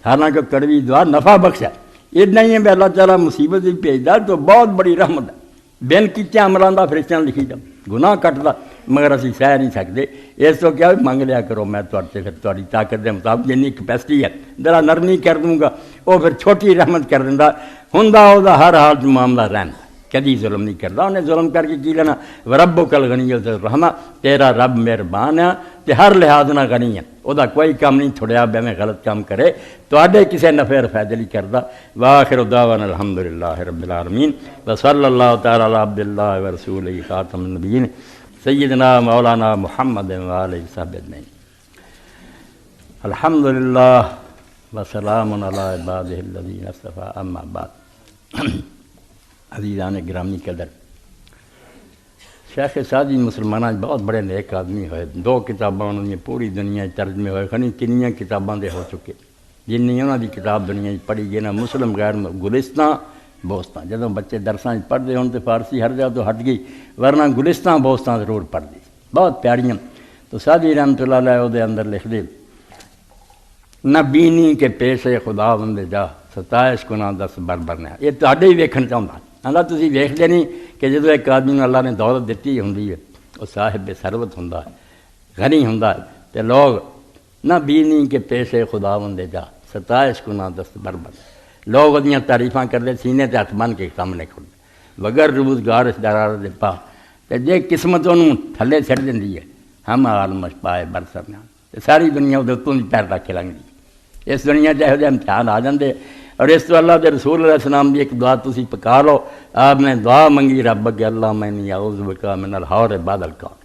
حالانکہ کڑوی دعا نفع بخش ہے، اتنا ہی ہے بھی اللہ تعالیٰ مصیبت بھی بھیجدا تو بہت بڑی رحمت ہے، بن کیتے عملاں دا فرشتیاں لکھی جا گناہ کٹدا، مگر اسی سہ نہیں سکتے، اس تو کیا منگ لیا کرو میں تواڈے پھر تہاڈی طاقت دے مطابق جنی کیپیسٹی ہے ذرا نرمی کر دوں گا، وہ پھر چھوٹی رحمت کر دیندا ہوندا او دا ہر حال معاملہ رہن، کدی ظلم نہیں کرتا، انہیں ظلم کر کے کی لینا؟ وربک الغنی ذو الرحمہ، تیرا رب مہربان ہے تے ہر لحاظ نہ غنی ہے، وہ کوئی کام نہیں تھوڑیا بے میں غلط کام کرے تواڈے کسے نفع اور فائدے نہیں کردا۔ وآخر دعوانا الحمدللہ رب العالمین وصلی اللہ تعالی علی عبد اللہ ورسولہ خاتم النبیین سیدنا مولانا محمد وآلہ وصحبہ اجمعین۔ الحمدللہ وسلام علی عبادہ الذین اصطفیٰ، اما بعد۔ عزیزان گرامی قدر، شیخ سعدی مسلمانہ بہت بڑے نیک آدمی ہوئے، 2 کتاباں انہوں نے پوری دنیا ترجمے ہوئے، خنی کنیاں کتاباں دے ہو چکے، جنہیں انہوں دی کتاب دنیا پڑھی گئی نا، مسلم غیر گلستان بوستان، جدوں بچے درساں پڑھتے ہوں تو فارسی ہر جگہ تو ہٹ گئی، ورنہ گلستان بوستان ضرور پڑھ دی، بہت پیاریاں۔ تو سعدی رحمۃ اللہ علیہ وہ دے اندر لکھ دے، نہ بینی کے پیش خدا بندے جا 27 گنا 10 بربر نے، یہ تہاڈے ہی ویکھن چاہتا اللہ، تسی ویکھدے نہیں کہ جدوں ایک آدمی نوں اللہ نے دولت دیتی ہوندی ہے، وہ صاحب ثروت ہوندا ہے، غنی ہوندا ہے، تے لوگ نہ بینی کے پیش خدا بندے جا 27 گنا 10 بربر، لوگ ادیاں تعریفاں کردے، سینے تے ہاتھ بن کے سامنے کھڑے، بغیر روزگار اس درار دے پا، تے جے قسمت انہوں تھلے سٹ دیندی ہے، ہم عالم پائے برسر نہ، ساری دنیا وہ اتوں ہی پیر رکھ کے لنگدی، اس دنیا چاہے دے امتحان آ جاندے۔ اور اس تو اللہ دے رسول علیہ السلام دی ایک دعا تسی پکا لو، آپ نے دعا منگی رب کہ اللہ میں اعوذ بک من الحور بعد القہر،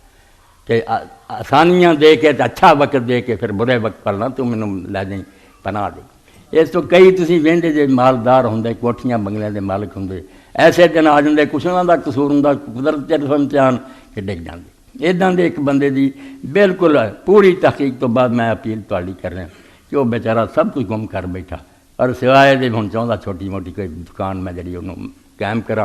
کہ آسانیاں دے کے اچھا وقت دے کے پھر برے وقت پر نہ تو مینوں لے جائیں پناہ دے۔ اس تو کئی تسی وینڈے جے مالدار ہوندے، کوٹھیاں بنگلیاں دے مالک ہوندے، ایسے دن آ جاندے کچھ انہاں دا قصور ہوندا، قدرت دے امتحان کہ ڈگ جاندے۔ اداں دے ایک بندے دی بالکل پوری تحقیق تو بعد میں اپیل تواڈی کر رہا کہ وہ بیچارہ سب کچھ گم کر بیٹھا، اور سوائے دے ہن چاہندا چھوٹی موٹی کوئی دکان میں جڑی انہوں قائم کرا۔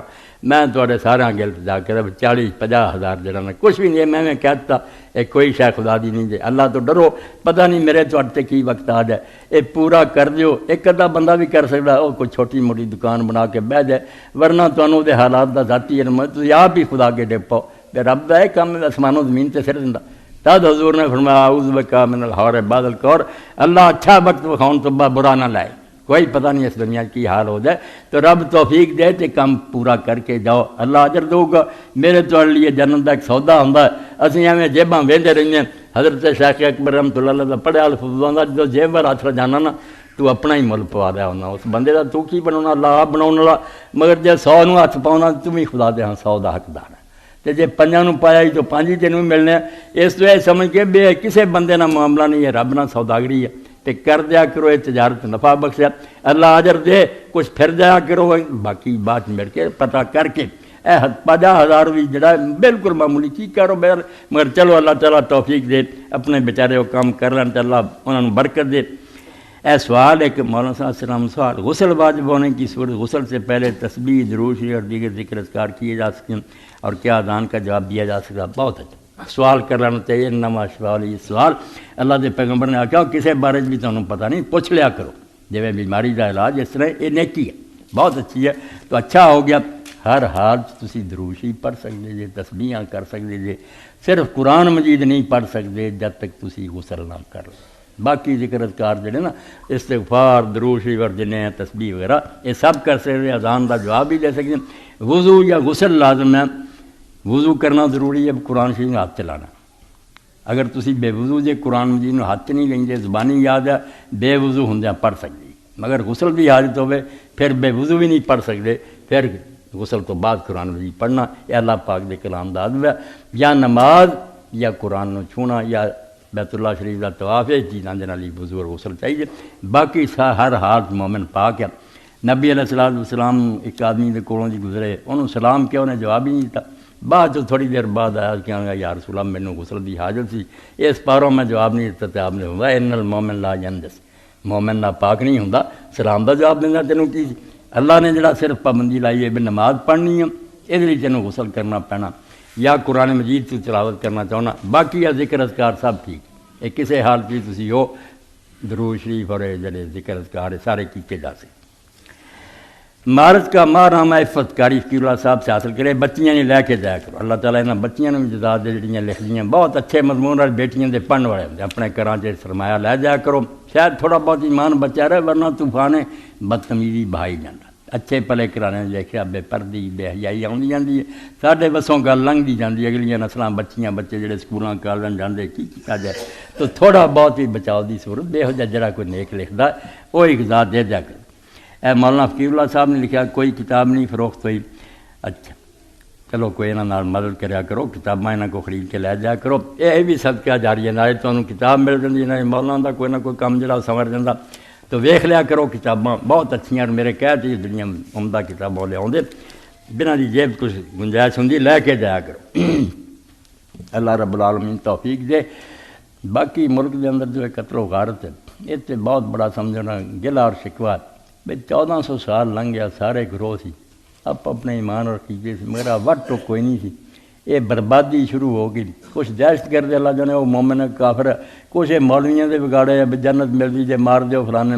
میں تواڈے سارے گل جا کے 40-50 ہزار جڑا نا کچھ بھی نہیں، میں کہتا اے کوئی شے خدا دی نہیں دے، اللہ تو ڈرو، پتہ نہیں میرے تواڈے تے کی وقت آ جائے، اے پورا کر دیو۔ ایک ادھا بندہ بھی کر سکدا او کوئی چھوٹی موٹی دکان بنا کے بہ جائے، ورنہ تانوں دے حالات دا ذاتی علم ہے، تسی آپ ہی خدا کے ڈپ پاؤ، تے رب دا اے کم آسمان و زمین تے سر دیندا۔ تد حضور نے فرمایا اعوذ بک من الحور بعد القہر، اللہ اچھا وقت وکھاؤن تو برا نہ لائے، کوئی پتہ نہیں اس دنیا کی حال ہو جائے، تو رب توفیق دے تے کام پورا کر کے جاؤ، اللہ اجر دو گا۔ میرے تو لیے جنت دا ایک سودا ہوندا ہے، اسی ایویں جیباں ویندے رہندے ہیں۔ حضرت شیخ اکبر رحمۃ اللہ علیہ دا پڑھیا لفظ آندا، جدوں جیب ور ہاتھ جانا نا تو اپنا ہی مل پوا دیا ہونا، اس بندے دا تو کی بناونا، اللہ آپ بناؤن والا، مگر جے 100 نوں ہاتھ پاؤنا تم ہی خدا دے ہاں 100 دا حقدار ہے، تے جے 5 نوں پایا ہی تو 5 ہی تینوں ملنے۔ اس تو یہ سمجھ کے بے کسے بندے نہ معاملہ نہیں ہے، رب نہ سوداگری ہے، تے کر دیا کرو یہ تجارت نفع بخشیا، اللہ اجر دے، کچھ پھر جایا کرو، باقی بات مل کے پتہ کر کے۔ اے 50,000 بھی جڑا بالکل معمولی کی کاروبار، مگر چلو اللہ تعالیٰ توفیق دے، اپنے بیچارے وہ کام کر لیں تو اللہ انہوں نے برکت دے۔ اے سوال ہے کہ مولانا صاحب السلام سوال، غسل واجب ہونے کی صورت، غسل سے پہلے تسبیح درود شریف اور دیگر ذکر اذکار کیے جا سکتے ہیں اور کیا اذان کا جواب دیا جا سکتا؟ بہت اچھا سوال کر لینا چاہیے، نما سوال یہ سوال اللہ دے پیغمبر نے آخیا کسی بارے بھی تمہیں پتہ نہیں پوچھ لیا کرو، جی بیماری کا علاج اس طرح یہ نیکی ہے، بہت اچھی ہے، تو اچھا ہو گیا۔ ہر حال تسی درود شریف پڑھ سکتے جے، تسبیحاں کر سکتے جے، صرف قرآن مجید نہیں پڑھ سکتے جب تک تسی غسل نہ کر لو۔ باقی ذکر اذکار جڑے نا استغفار درود شریف اور جنہیں تسبیح وغیرہ یہ سب کر سکتے، اذان کا جواب بھی دے سکتے۔ وضو یا غسل لازم ہے، وضو کرنا ضروری ہے، قرآن شریف میں ہاتھ چلانا۔ اگر تسی بے وضو جے قرآن مجید میں ہاتھ نہیں لیں گے، زبانی یاد ہے بے وضو ہوندے پڑھ سکتے، مگر غسل بھی حاجت ہوئے پھر بے وضو بھی نہیں پڑھ سکتے، پھر غسل تو بعد قرآن مجید پڑھنا، یہ اللہ پاک دے کلام دا ادب ہے۔ یا نماز یا قرآن نو چھونا یا بیت اللہ شریف کا طواف ہے، چیزاں دے نال وضو اور غسل چاہیے، باقی ہر حالت مومن پاک ہے۔ نبی علیہ الصلوۃ والسلام ایک آدمی دے کولوں جی گزرے، انہوں سلام کیا، انہیں جواب ہی نہیں دیتا، بعد تھوڑی دیر بعد آیا کہ یا رسول اللہ مینوں غسل دی حاجت سی، اس پاروں میں جواب نہیں دیتا، تے آپ نے فرمایا ان المومن لا ینجس، مومن نہ پاک نہیں ہوندا، سلام دا جواب دینا تینوں کی سی؟ اللہ نے جڑا صرف پابندی لائی ہے بھی نماز پڑھنی ہے، یہ لیے تینوں غسل کرنا پینا، یا قرآن مجید کی تلاوت کرنا چاہنا، باقی یا ذکر اذکار سب ٹھیک، یہ کسی حال کی تسی ہو درود شریف اور جڑے ذکر اذکار سارے کیتے جا سکتے۔ مارچ کا ماہ نامہ عفت قاری فقیر اللہ صاحب سے حاصل کرے، بچیاں نہیں لے کے جایا کرو، اللہ تعالیٰ انہاں بچیاں نے جزا دے جڑیاں لکھ دیاں، بہت اچھے مضمون اور بیٹیاں دے پڑھن والے ہوندے، اپنے گھراں چ سرمایہ لے جایا کرو، شاید تھوڑا بہت ایمان بچا رہے، ورنہ طوفان بدتمیزی بہائی جانا۔ اچھے پلے کرانے دیکھا بے پردی بے حیائی آتی جاتی ہے، سارے بسوں گل لنگتی جاتی، اگلیاں نسلاں بچیاں بچے جڑے سکولاں کالجاں جاندے کی کیتا جائے، تو تھوڑا بہت ہی بچاؤ دی صورت بے ہو جڑا کوئی نیک لکھدا وہ ایک ذات دے دیا کرو۔ اے مولانا فقیر اللہ صاحب نے لکھا کوئی کتاب نہیں فروخت ہوئی، اچھا چلو کوئی انہاں نال مدد کریا کرو، کتاباں انہاں کو خرید کے لے جایا کرو، یہ بھی صدقہ جاری ہے، نالے تمہیں کتاب مل جاتی ہے، مولانا دا کوئی نہ کوئی کام جڑا سنور جاتا، تو ویکھ لیا کرو کتاباں بہت اچھیاں، میرے کہتے ہیں دنیا عمدہ کتابوں لے آؤندے، بنا دی جیب کچھ گنجائش ہوندی لے کے جایا کرو۔ اللہ رب العالمین توفیق دے۔ باقی ملک دے اندر جو قتل و غارت ہے یہ تے بہت بڑا سمجھنا گلہ اور شکوہ بھئی 1400 سال لنگ گیا، سارے گروہ سی اب اپنے ایمان اور عقیدے سے، مگر وٹ تو کوئی نہیں سی، یہ بربادی شروع ہو گئی، کچھ دہشت گرد اللہ جانے وہ مومن کافر، کچھ مولویاں دے بگاڑے جنت ملتی جے مار دیو فلانے۔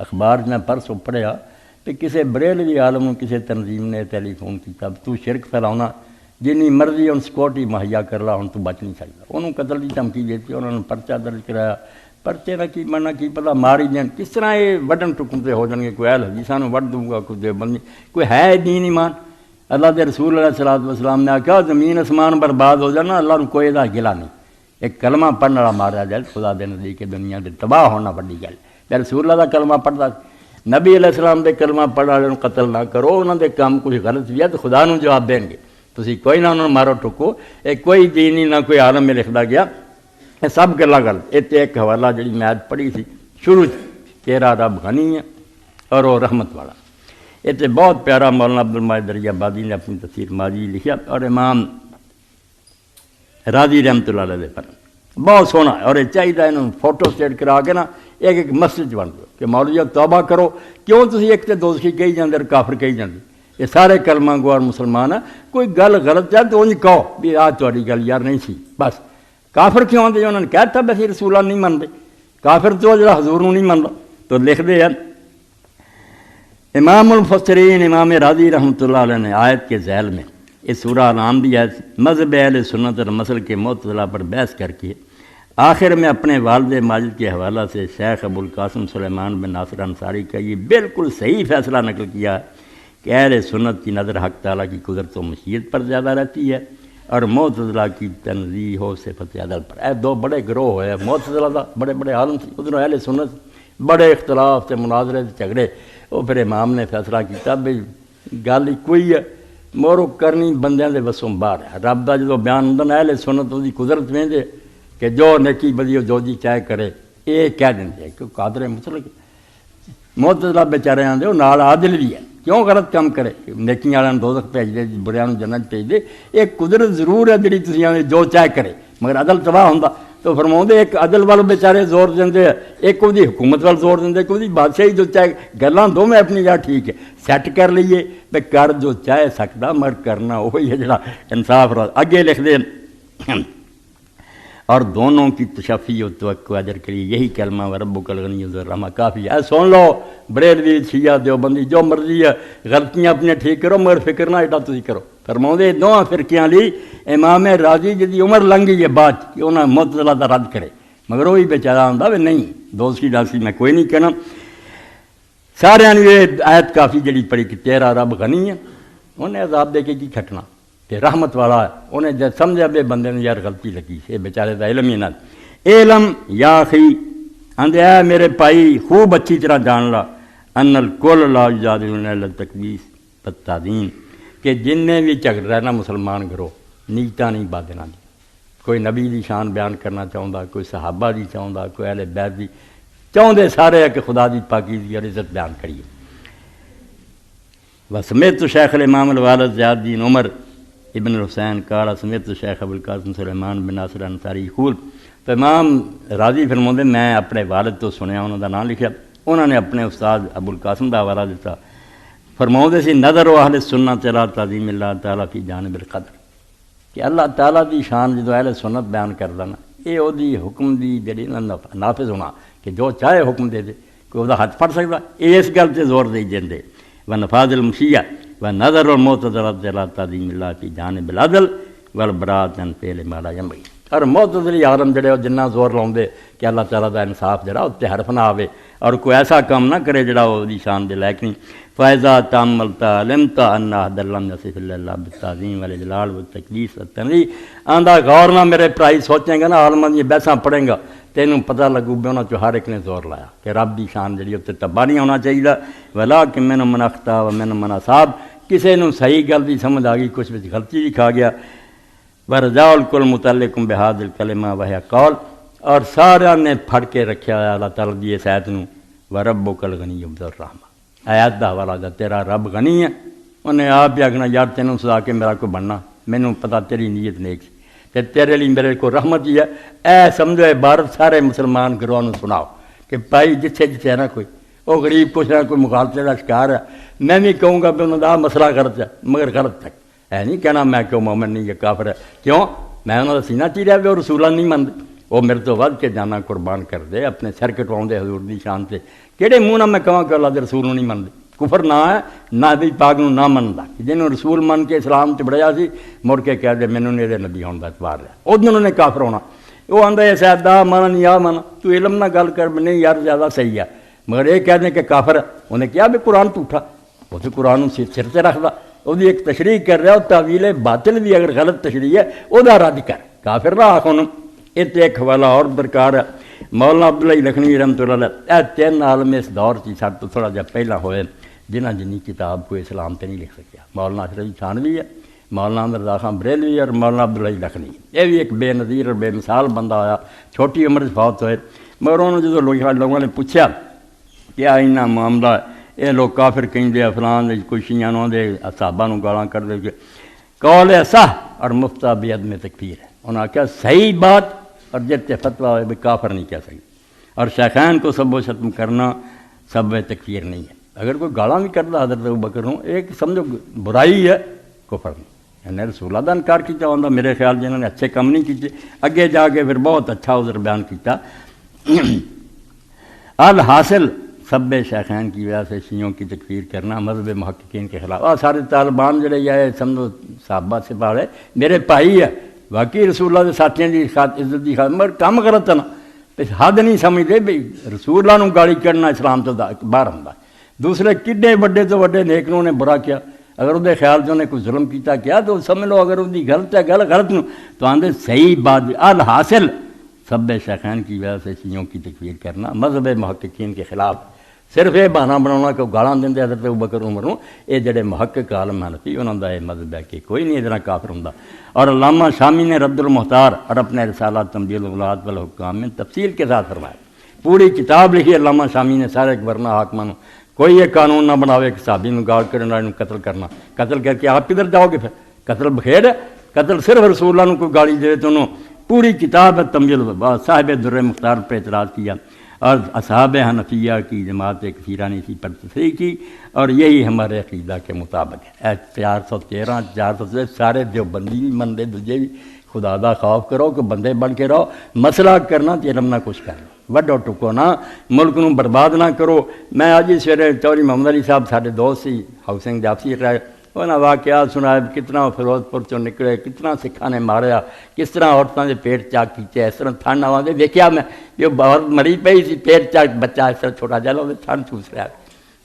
اخبار میں پرسوں پڑھیا کہ کسی بریلوی عالم کسی تنظیم نے ٹیلی فون کیا تو شرک پھیلاؤنا جنی مرضی ان سیکورٹی مہیا کر لا ہوں تو بچ نہیں سکتا، انہوں قتل کی دھمکی دیتی، انہوں نے پرچہ درج کرایا، پرچے نہ کی مرنا کی پتہ ماری دین، کس طرح یہ وڈن ٹکن سے ہو جان گے، کوئی اہل حدیثاں نوں وڈ دوں گا، کوئی دیوبندی، کوئی ہے دین ایمان۔ اللہ دے رسول علیہ الصلوۃ والسلام نے آخیا زمین اسمان برباد ہو جانا اللہ نوں کوئی دا گلا نہیں، ایک کلمہ پڑھنے والا مارا جائے خدا دے نزدیک دنیا دے تباہ ہونا بڑی گل ہے۔ رسول اللہ دا کلمہ پڑھدا، نبی علیہ السلام دے کلمہ پڑھ والے نوں قتل نہ کرو، انہاں دے کام کچھ غلط بھی ہے تو خدا نوں جواب دیں گے، تسی کوئی نہ انہوں مارو ٹکو، یہ کوئی دین ہی نہ کوئی عالم میں لکھدا گیا، یہ سب گلاں غلط۔ یہ ایک حوالہ جڑی میں آج پڑھی سی شروع تیرا رب غنی ہے اور وہ رحمت والا، یہ بہت پیارا مولانا عبدالماجد دریا آبادی نے اپنی تفسیر ماجی لکھا، اور امام راضی رحمۃ اللہ علیہ پر بہت سونا ہے، اور یہ چاہیے انہوں فوٹو سٹیٹ کرا کے نا ایک مسجد بن دو کہ مولوی توبہ کرو، کیوں تسی ایک تے دوزخی کہی جاندے اور کافر کہی جاندے، یہ سارے کلمہ گوار مسلمان ہیں، کوئی گل غلط ہے تو انہیں کہو بھی آج تہاڈی گل یار نہیں سی، بس کافر کیوں آتے انہوں نے کہتا بس رسول اللہ نہیں منتے، کافر تو جڑا حضور نوں نہیں منتا، تو لکھ دے ہیں امام المفسرین امام راضی رحمۃ اللہ علیہ نے آیت کے ذیل میں اس سورہ انعام دی آیت مذہب اہل سنت اور مسل کے معتزلہ پر بحث کر کے آخر میں اپنے والد ماجد کے حوالہ سے شیخ ابو القاسم سلیمان بن ناصر انصاری کا یہ بالکل صحیح فیصلہ نقل کیا کہ اہل سنت کی نظر حق تعالیٰ کی قدرت و مشیت پر زیادہ رہتی ہے اور معتزلہ کی تنزیہ و صفت عدل پر۔ اے دو بڑے گروہ ہوئے، معتزلہ دا بڑے بڑے عالم تھے، ادھر اہل سنت بڑے اختلاف سے مناظرے سے جھگڑے، وہ پھر امام نے فیصلہ کیا بھئی گل ہی کوئی ہے، مورو کرنی بندیاں دے وسوں باہر ہے، رب دا جدو بیان ہوندا نا اہل سنت دی قدرت ویندے کہ جو نیکی بدی جو جی چاہے کرے، یہ کہہ دیں کہ قادر مطلق معتزلہ بیچارے آندے وہ نال عادل بھی ہے، کیوں غلط کام کرے، نیکیاں والوں دوزخ بھیج دے بریاں نوں جنت بھیج دے، ایک قدرت ضرور ہے جڑی تسی آندے جو چاہے کرے، مگر عدل تباہ ہوندا، تو فرماؤندے ایک عدل والوں بیچارے زور دیندے، ایک دی حکومت وال زور دیندے، کوئی بادشاہی جو چاہے، گلاں دو میں اپنی جگہ ٹھیک ہے، سیٹ کر لئیے بے کر جو چاہے سکتا، مگر کرنا وہی ہے جڑا انصاف رہا۔ آگے لکھ دیں اور دونوں کی تشفی و توقع اجر کے لیے یہی کلمہ و ربک الغنی ذو الرحمہ کافی ہے۔ سن لو بریلوی شیعہ دیوبندی جو مرضی ہے، غلطیاں اپنے ٹھیک کرو مگر فکر نہ ایڈا تسی کرو۔ فرماؤندے دونوں فرقیاں لی امام راضی جدی عمر لنگ گئی ہے بعد کہ انہاں معتزلہ دا رد کرے، مگر وہی بیچارہ آندا وے نہیں دوسری ڈاسی میں کوئی نہیں کہنا۔ سارے نے یہ آیت کافی جڑی پڑھی کہ تیرا رب غنی ہے، انہیں عذاب دے کے کی کھٹنا، تے رحمت والا ہے، انہیں جب سمجھا بے بندے نے یار غلطی لگی، یہ بیچارے دا علم ہی نہ علم یا اخی آندے اے میرے بھائی خوب اچھی طرح جان لا ان الکل لا یجادلون الا التکبیس والتعظیم کہ جن نے بھی جھگڑ رہا نا مسلمان گروہ نیتا نہیں بادنا دی، کوئی نبی دی شان بیان کرنا چاہتا، کوئی صحابہ دی چاہتا، کوئی اہل بیت دی چاہتے سارے ہے کہ خدا دی پاکیزگی اور عزت بیان کریے۔ وسمیت شیخ الامام الوالد زیاد الدین عمر ابن الحسین قال سمیت شیخ ابو القاسم سلیمان بن ناصر انصاری یقول، تو امام راضی فرماندے میں اپنے والد تو سنیا، انہوں دا نام لکھا، انہوں نے اپنے استاد ابو القاسم دا حوالہ دیتا، فرماؤندے سی نظر و اہل سنت الی تعظیم اللہ تعالیٰ فی جانب القدر کہ اللہ تعالیٰ دی شان جدو اہل سنت بیان کردا نا یہ او دی حکم دی جڑی نافذ ہونا کہ جو چاہے حکم دے دے، کوئی وہ ہاتھ پھڑ سکتا، اس گل سے زور دے دیں و نفاذ المشیہ و نظر المعتزلۃ الی تعظیم اللہ فی جانب العدل والبراءۃ عن فعل ما لا ینبغی، اور معتزلی عالم جڑے جنہ زور لاؤندے کہ اللہ تعالیٰ دا انصاف جڑا اتنے حرف نہ آوے اور کوئی ایسا کام نہ کرے جڑا وہ دی شان دے لائق نہیں۔ فیضا تعملتا علمتا ان احد لم یصف اللہ بالتعظیم والاجلال والتقدیس والتنزیہ، آندا غور نہ میرے پرائی سوچیں گا نا عالماں دی بحثاں پڑھیں گا تینوں پتہ لگو بھی انہاں چوں ہر ایک نے زور لایا کہ رب دی شان جڑی اتنے تباہ نہیں ہونا چاہیے۔ ولکن من من اخطا و من من اصاب، کسے نوں صحیح گل دی سمجھ آ گئی، کچھ وچ غلطی لکھا گیا۔ ورجاء الکل متعلق بہذا الکلمہ وہی قول، اور سارا نے پھڑ کے رکھا ہے اللہ تعالیٰ دی اس آیت نوں، وربک الغنی ذو الرحمہ، آیت دا حوالہ دا تیرا رب غنی ہے، انہیں آپ ہی آخنا یار تینوں سزا کے میرا کوئی بننا، مینوں پتہ تیری نیت نیک سی تے تیرے لیے میرے کو رحمت ہی ہے۔ اے سمجھو عبارت سارے مسلمان گروہاں نوں سناؤ کہ بھائی جتھے جتھے ہے نا کوئی وہ غریب کچھ نہ کوئی مغالطے کا شکار ہے، میں بھی کہوں گا بھی انہوں کا مسئلہ غلط ہے، مگر غلط تک ہے نہیں کہنا میں کہ مومن نہیں یہ کافر ہے، کیوں میں انہوں کا سینہ چیریا بھی وہ رسولہ نہیں منتے، وہ میرے تو ود کے جانا قربان کر دے اپنے سر کٹواؤں دے حضور دی شان سے، کہڑے منہ نہ میں کہاں کہ اللہ دے رسول نہیں منتے، کفر نہ ہے نہ بھی پاک نو نہ منتا، جنہوں رسول من کے اسلام چڑھیا سی مڑ کے کہہ دے مینوں نہیں نبی ہونے کا اعتبار ہے، ادھر نے کافر ہونا، وہ آدھا یہ شاید دا مانا نہیں آ مانا، تو علم نہ گل کر نہیں یار زیادہ صحیح ہے، مگر یہ کہہ دیں کہ کافر ہے، انہیں کیا بھی قرآن جھوٹا، وہ تو قرآن سر سے رکھتا، وہ ایک تشریح کر رہا، وہ تعویل باطل بھی اگر غلط تشریح ہے وہ رد کر، کافر نہ آخ انہوں۔ یہ ایک حوالہ اور درکار ہے، مولانا عبداللہ لکھنوی رحمۃ اللہ علیہ، یہ تین عالم اس دور سے سب تو تھوڑا جا پہلا ہوئے جنہ جنی کتاب کو اسلام تے نہیں لکھ سکیا، مولانا اشرف تھانوی ہے، مولانا احمد رضا خان بریلوی اور مولانا عبداللہ لکھنوی، یہ بھی ایک بے نظیر اور بے مثال بندہ آیا، چھوٹی عمر سے فوت ہوئے، مگر انہوں نے جو لوگوں نے پوچھا کیا اینا معاملہ یہ لوگ کافر کہیں دے فلان کوئی شیعوں دے صحابہ نوں گالاں کر دے، قول صح اور مفتہ بعدم تکفیر ہے، انہوں نے کہا صحیح بات اور جتے فتویٰ ہوئے بھی کافر نہیں کہہ سکتے، اور شیخین کو سب و شتم کرنا سب تکفیر نہیں ہے، اگر کوئی گالاں بھی کرتا حضرت ابوبکر ہوں ایک سمجھو برائی ہے، کفر نہیں، یعنی رسول اللہ دا انکار کیتا ہوتا، میرے خیال جنہوں نے اچھے کام نہیں کیتے، اگے جا کے پھر بہت اچھا عذر بیان کیتا۔ الحاصل سب شیخین کی وجہ سے شیعوں کی تکفیر کرنا مذہب محققین کے خلاف، سارے طالبان جڑے یہ سمجھو صحابہ سے پاڑے میرے بھائی ہے، واقعی رسول اللہ کے ساتھیوں کی عزت کی خاطر، مگر کم غلط ہے نا، حد نہیں سمجھتے بھائی رسول اللہ نوں گالی کرنا اسلام تو باہر ہوندا، دوسرے کڈے وڈے تو وڈے نیک نے برا کیا، اگر وہ خیال جو نے کوئی ظلم کیتا کیا تو سمجھ لو اگر وہ غلط ہے گل غلط نو تو آندے صحیح بات، الحاصل سب شیخین کی وجہ سے شیعوں کی تکفیر کرنا مذہب محققین کے خلاف، صرف یہ بہانہ بنانا کہ گالاں دیں حضرت ابوبکر عمر نوں، یہ جڑے محقق عالم حنفی انہوں کا یہ مذہب ہے کہ کوئی نہیں ادھر کافر ہوندا۔ اور علامہ شامی نے رد المختار اور اپنے رسالہ تمدید الولاد والحکام میں تفصیل کے ساتھ فرمایا، پوری کتاب لکھی علامہ شامی نے سارے گورنر حاکموں، کوئی یہ قانون نہ بناوے کہ صحابی نوں گال کرنے والے قتل کرنا، قتل کر کے آپ کدھر جاؤ گے، پھر قتل بخیر ہے، قتل صرف رسول اللہ نوں کوئی گالی دے تو انہوں پوری کتاب ہے تمدید الولاد، صاحب در مختار پر اعتراض کیا اور اصحاب حنفیہ کی جماعت کثیرہ نے اسی پر تصریح کی، اور یہی ہمارے عقیدہ کے مطابق ہے۔ 413 400 سارے دیوبندی بھی مندے دوجے بھی، خدا دا خوف کرو کہ بندے بن کے رہو، مسئلہ کرنا تو علم نہ کچھ کرنا، وڈو ٹکو نہ، ملک نوں برباد نہ کرو۔ میں آج ہی سویرے چودھری محمد علی صاحب سارے دوست سی ہاؤسنگ دے آفسی رہے، انہاں واقعات سنایا کتنا فیروز پور چوں نکلے، کتنا سکھاں نے ماریا، کس طرح عورتوں کے پیٹ چاک کیتے، اس طرح ٹھنڈ آواں دے ویکھیا میں جو عورت مری پئی سی، پیٹ چاک بچہ اس طرح چھوٹا جا لو ٹھنڈ چوس رہا،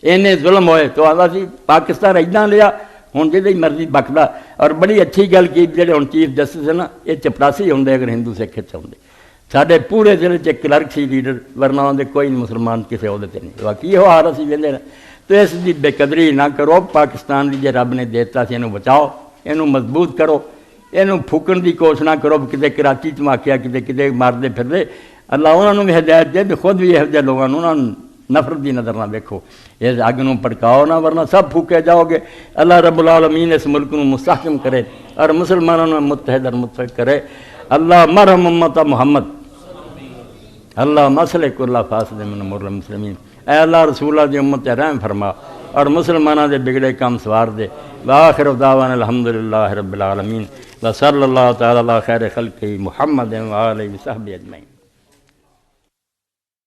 اینے ظلم ہوئے تو آندا سی پاکستان اداں لیا ہوں جی مرضی بکدا، اور بڑی اچھی گل کی جڑے ہوں چیف جسٹس ہے نا یہ چپڑاسی ہوندے اگر ہندو سکھ ہوندے، سارے پورے ضلع چ کلرک سی لیڈر، ورنہ آدھے کوئی مسلمان کسی عہدے تے نہیں، باقی یہ حال اسی ویندے نے، تو اس کی بے قدری نہ کرو، پاکستان کی جی رب نے دیتا سی یہ بچاؤ، یہ مضبوط کرو، یہ پھوکن کی کوشش نہ کرو، کتے کراچی چماکیا کتے کتے مارتے پھرتے، اللہ انہوں نے بھی ہدایت دے، خود بھی یہ جہاں لوگوں نفرت کی نظر نہ دیکھو، اس اگ نوں پڑکاؤ نہ، ورنہ سب پھوکے جاؤ گے۔ اللہ رب العالمین اس ملک نوں مستحکم کرے اور مسلمانوں متحد اور متفق کرے۔ اللہ مرحم امت محمد، اللہ مسلک اللہ فاسد من امور المسلمین، اے اللہ رسول اللہ دی امت رحم فرما اور مسلمانوں دے بگڑے کام سوار دے۔ وآخر دعوانا الحمدللہ رب العالمین، وصلی اللہ تعالی علی خیر خلقہ محمد وآلہ وصحبہ اجمعین۔